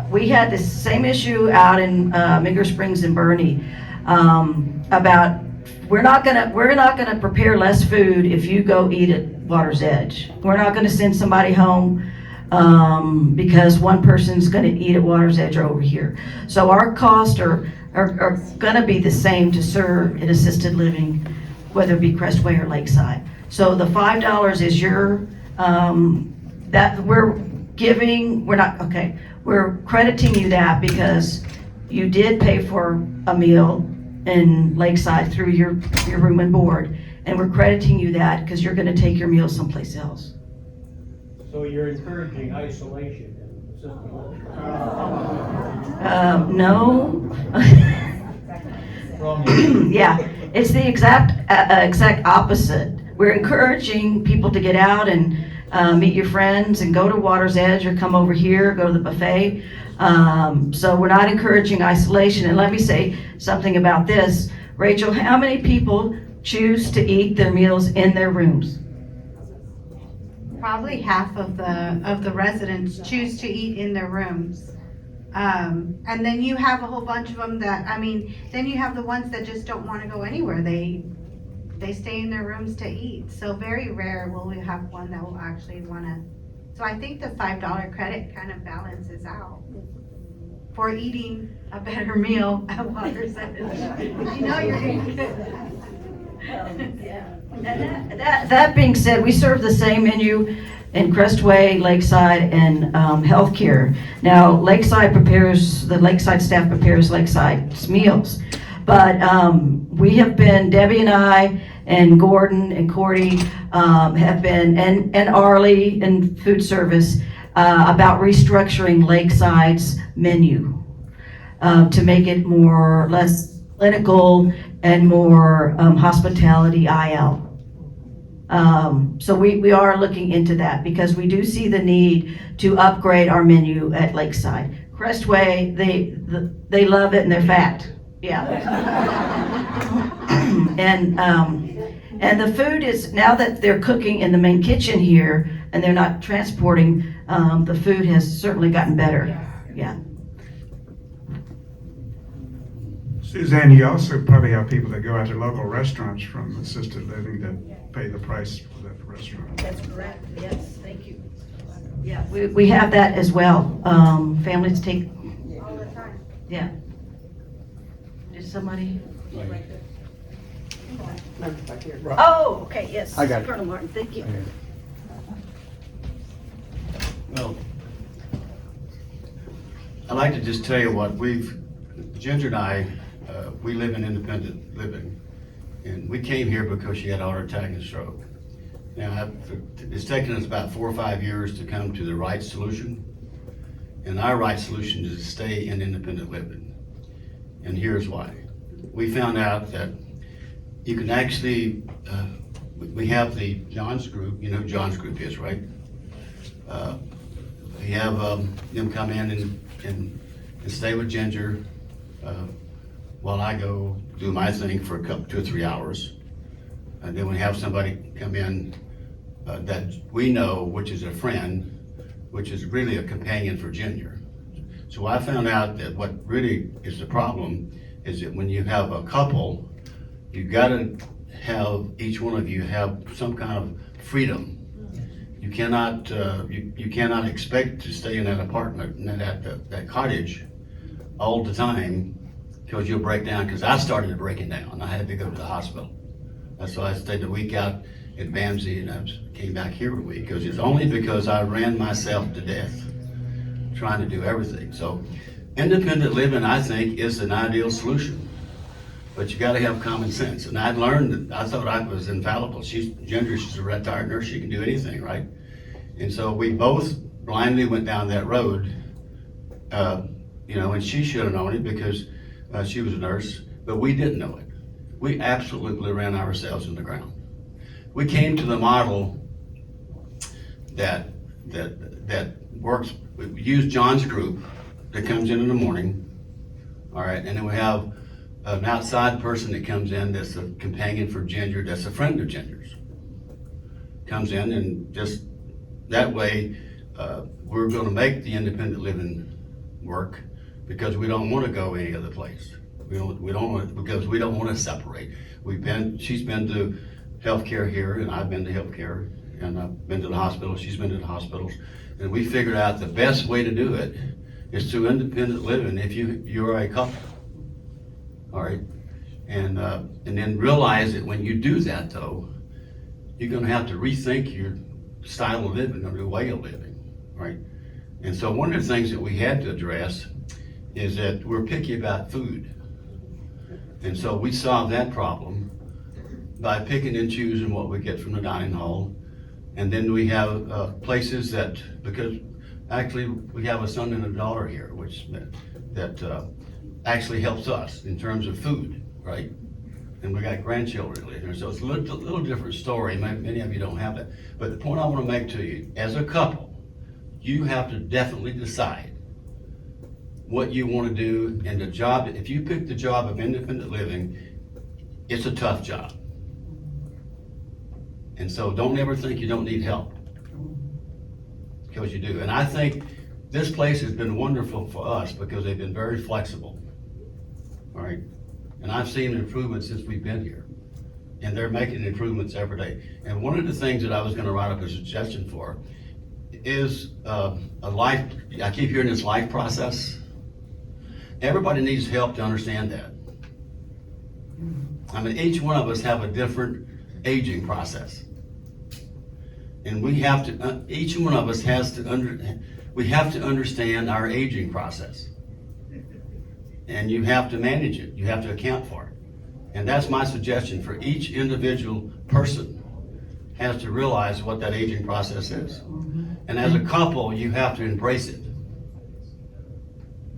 we had the same issue out in Minger Springs and Bernie. about, we're not gonna prepare less food if you go eat at Water's Edge. We're not gonna send somebody home, because one person's gonna eat at Water's Edge or over here. So our costs are gonna be the same to serve in assisted living, whether it be Crestway or Lakeside. So the $5 is your, that we're giving, we're crediting you that because you did pay for a meal in Lakeside through your room and board, and we're crediting you that because you're gonna take your meal someplace else. So you're encouraging isolation in assisted living? No. Wrong. Yeah, it's the exact opposite. We're encouraging people to get out and meet your friends and go to Water's Edge or come over here, go to the buffet. So we're not encouraging isolation. And let me say something about this. Rachel, how many people choose to eat their meals in their rooms? Probably half of the residents choose to eat in their rooms. And then you have a whole bunch of them then you have the ones that just don't want to go anywhere. They stay in their rooms to eat. So very rare will we have one that will actually want to. So I think the $5 credit kind of balances out for eating a better meal at Water's Edge. You know you're going to get that. That being said, we serve the same menu in Crestway, Lakeside, and Healthcare. Now, the Lakeside staff prepares Lakeside's meals. But we have been, Debbie and I, and Gordon and Cordy have been, and Arlie in food service, about restructuring Lakeside's menu to make it less clinical and more hospitality IL. So we are looking into that because we do see the need to upgrade our menu at Lakeside. Crestway, they love it and they're fat. Yeah. And the food is, now that they're cooking in the main kitchen here and they're not transporting, the food has certainly gotten better. Yeah. Suzanne, you also probably have people that go out to local restaurants from assisted living that pay the price for that restaurant. That's correct. Yes, thank you. Yeah, we have that as well. Families take. All the time. Yeah. Is somebody? Oh, okay, yes. I got it. Colonel Martin, thank you. Well, I'd like to just tell you what Ginger and I, we live in independent living. And we came here because she had a heart attack and stroke. Now, it's taken us about 4 or 5 years to come to the right solution. And our right solution is to stay in independent living. And here's why. We found out that you can actually, we have the John's Group, you know who John's Group is, right? We have them come in and stay with Ginger while I go do my thing for 2 or 3 hours. And then we have somebody come in that we know, which is a friend, which is really a companion for Ginger. So I found out that what really is the problem is that when you have a couple, you gotta have, each one of you have some kind of freedom. You cannot, you cannot expect to stay in that apartment, and that cottage all the time, because you'll break down, because I started breaking down. I had to go to the hospital. That's why I stayed a week out at Bamsey, and I came back here a week, because it's only because I ran myself to death trying to do everything. So independent living, I think, is an ideal solution, but you gotta have common sense. And I learned that I thought I was infallible. Ginger, she's a retired nurse, she can do anything, right? And so we both blindly went down that road, and she should have known it because she was a nurse, but we didn't know it. We absolutely ran ourselves in the ground. We came to the model that works. We use John's Group that comes in the morning, all right, and then we have an outside person that comes in that's a companion for Ginger, that's a friend of Ginger's. Comes in, and just that way, we're gonna make the independent living work because we don't wanna go any other place. We don't want, because we don't want to separate. She's been to healthcare here, and I've been to healthcare, and I've been to the hospital, she's been to the hospitals. And we figured out the best way to do it is through independent living if you're a couple. All right? And then realize that when you do that though, you're gonna have to rethink your style of living or your way of living, right? And so one of the things that we had to address is that we're picky about food. And so we solved that problem by picking and choosing what we get from the dining hall. And then we have places that, because actually we have a son and a daughter here, which that actually helps us in terms of food, right? And we got grandchildren living here, so it's a little different story. Many of you don't have that. But the point I want to make to you, as a couple, you have to definitely decide what you want to do. And the job, if you pick the job of independent living, it's a tough job. And so don't ever think you don't need help, because you do. And I think this place has been wonderful for us because they've been very flexible, all right? And I've seen improvements since we've been here, and they're making improvements every day. And one of the things that I was gonna write up a suggestion for is a life, I keep hearing this life process. Everybody needs help to understand that. I mean, each one of us have a different aging process. And we have to, each one of us has to we have to understand our aging process. And you have to manage it, you have to account for it. And that's my suggestion for each individual person, has to realize what that aging process is. And as a couple, you have to embrace it.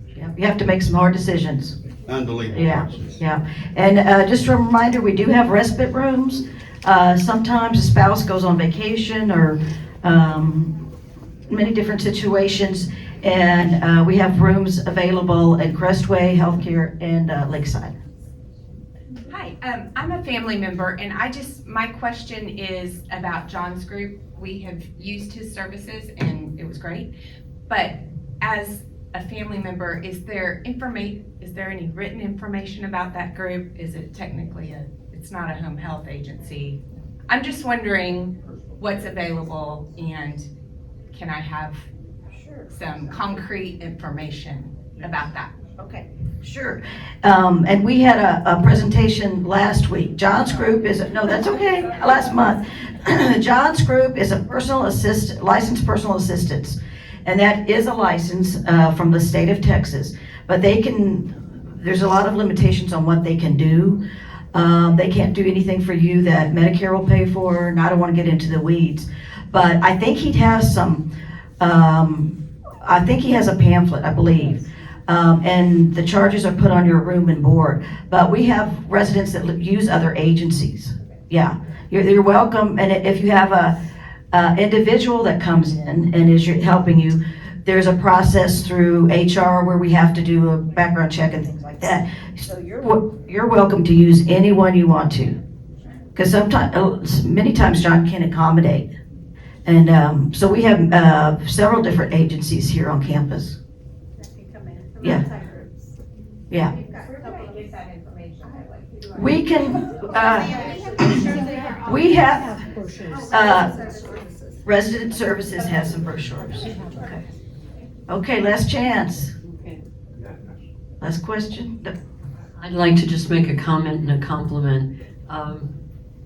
Yeah, you have to make some hard decisions. Unbelievable. Yeah. And just a reminder, we do have respite rooms. Sometimes a spouse goes on vacation or many different situations. And we have rooms available at Crestway Healthcare and Lakeside. Hi, I'm a family member, and my question is about John's group. We have used his services and it was great. But as a family member, is there any written information about that group? Is it technically it's not a home health agency? I'm just wondering what's available, and can I have some concrete information about that? Okay, sure. And we had a presentation last week. John's group is, no, that's okay, last month. John's group is a licensed personal assistance. And that is a license from the state of Texas. But there's a lot of limitations on what they can do. They can't do anything for you that Medicare will pay for, and I don't want to get into the weeds. But I think he has I think he has a pamphlet, I believe. And the charges are put on your room and board. But we have residents that use other agencies. Yeah, you're welcome. And if you have a individual that comes in and is helping you, there's a process through HR where we have to do a background check and things like that. So you're welcome to use anyone you want to. Because many times John can't accommodate. And so we have several different agencies here on campus. Yeah. Yeah. We can, we have, resident services has some brochures. Okay, last chance. Last question. I'd like to just make a comment and a compliment.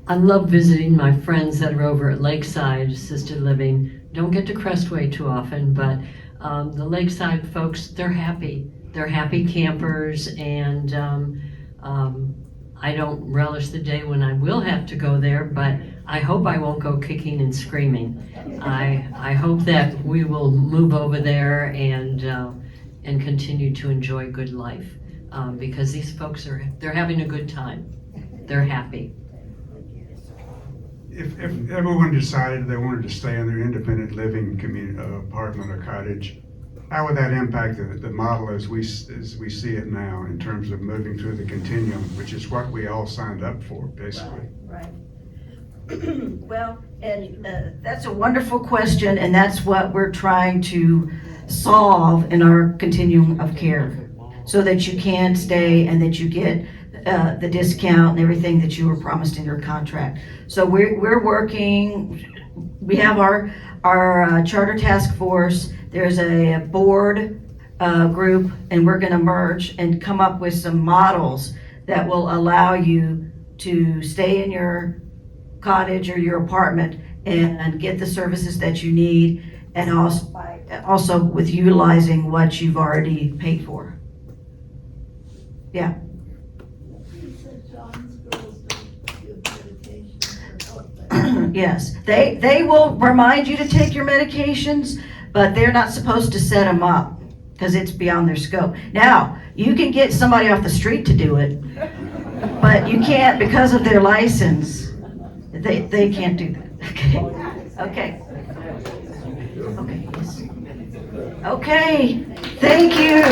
I love visiting my friends that are over at Lakeside Assisted Living. Don't get to Crestway too often, but the Lakeside folks, they're happy. They're happy campers, and I don't relish the day when I will have to go there, but I hope I won't go kicking and screaming. I hope that we will move over there and continue to enjoy good life, because these folks they're having a good time. They're happy. If everyone decided they wanted to stay in their independent living apartment or cottage, how would that impact the model as we see it now in terms of moving through the continuum, which is what we all signed up for, basically? Right. Well, and that's a wonderful question, and that's what we're trying to solve in our continuum of care. so that you can stay and that you get the discount and everything that you were promised in your contract. So we're working, we have our charter task force, there's a board group, and we're gonna merge and come up with some models that will allow you to stay in your cottage or your apartment and get the services that you need, and also with utilizing what you've already paid for. Yeah. Yes, they will remind you to take your medications, but they're not supposed to set them up because it's beyond their scope. Now, you can get somebody off the street to do it, but you can't because of their license. They can't do that. Okay. Okay. Okay. Thank you.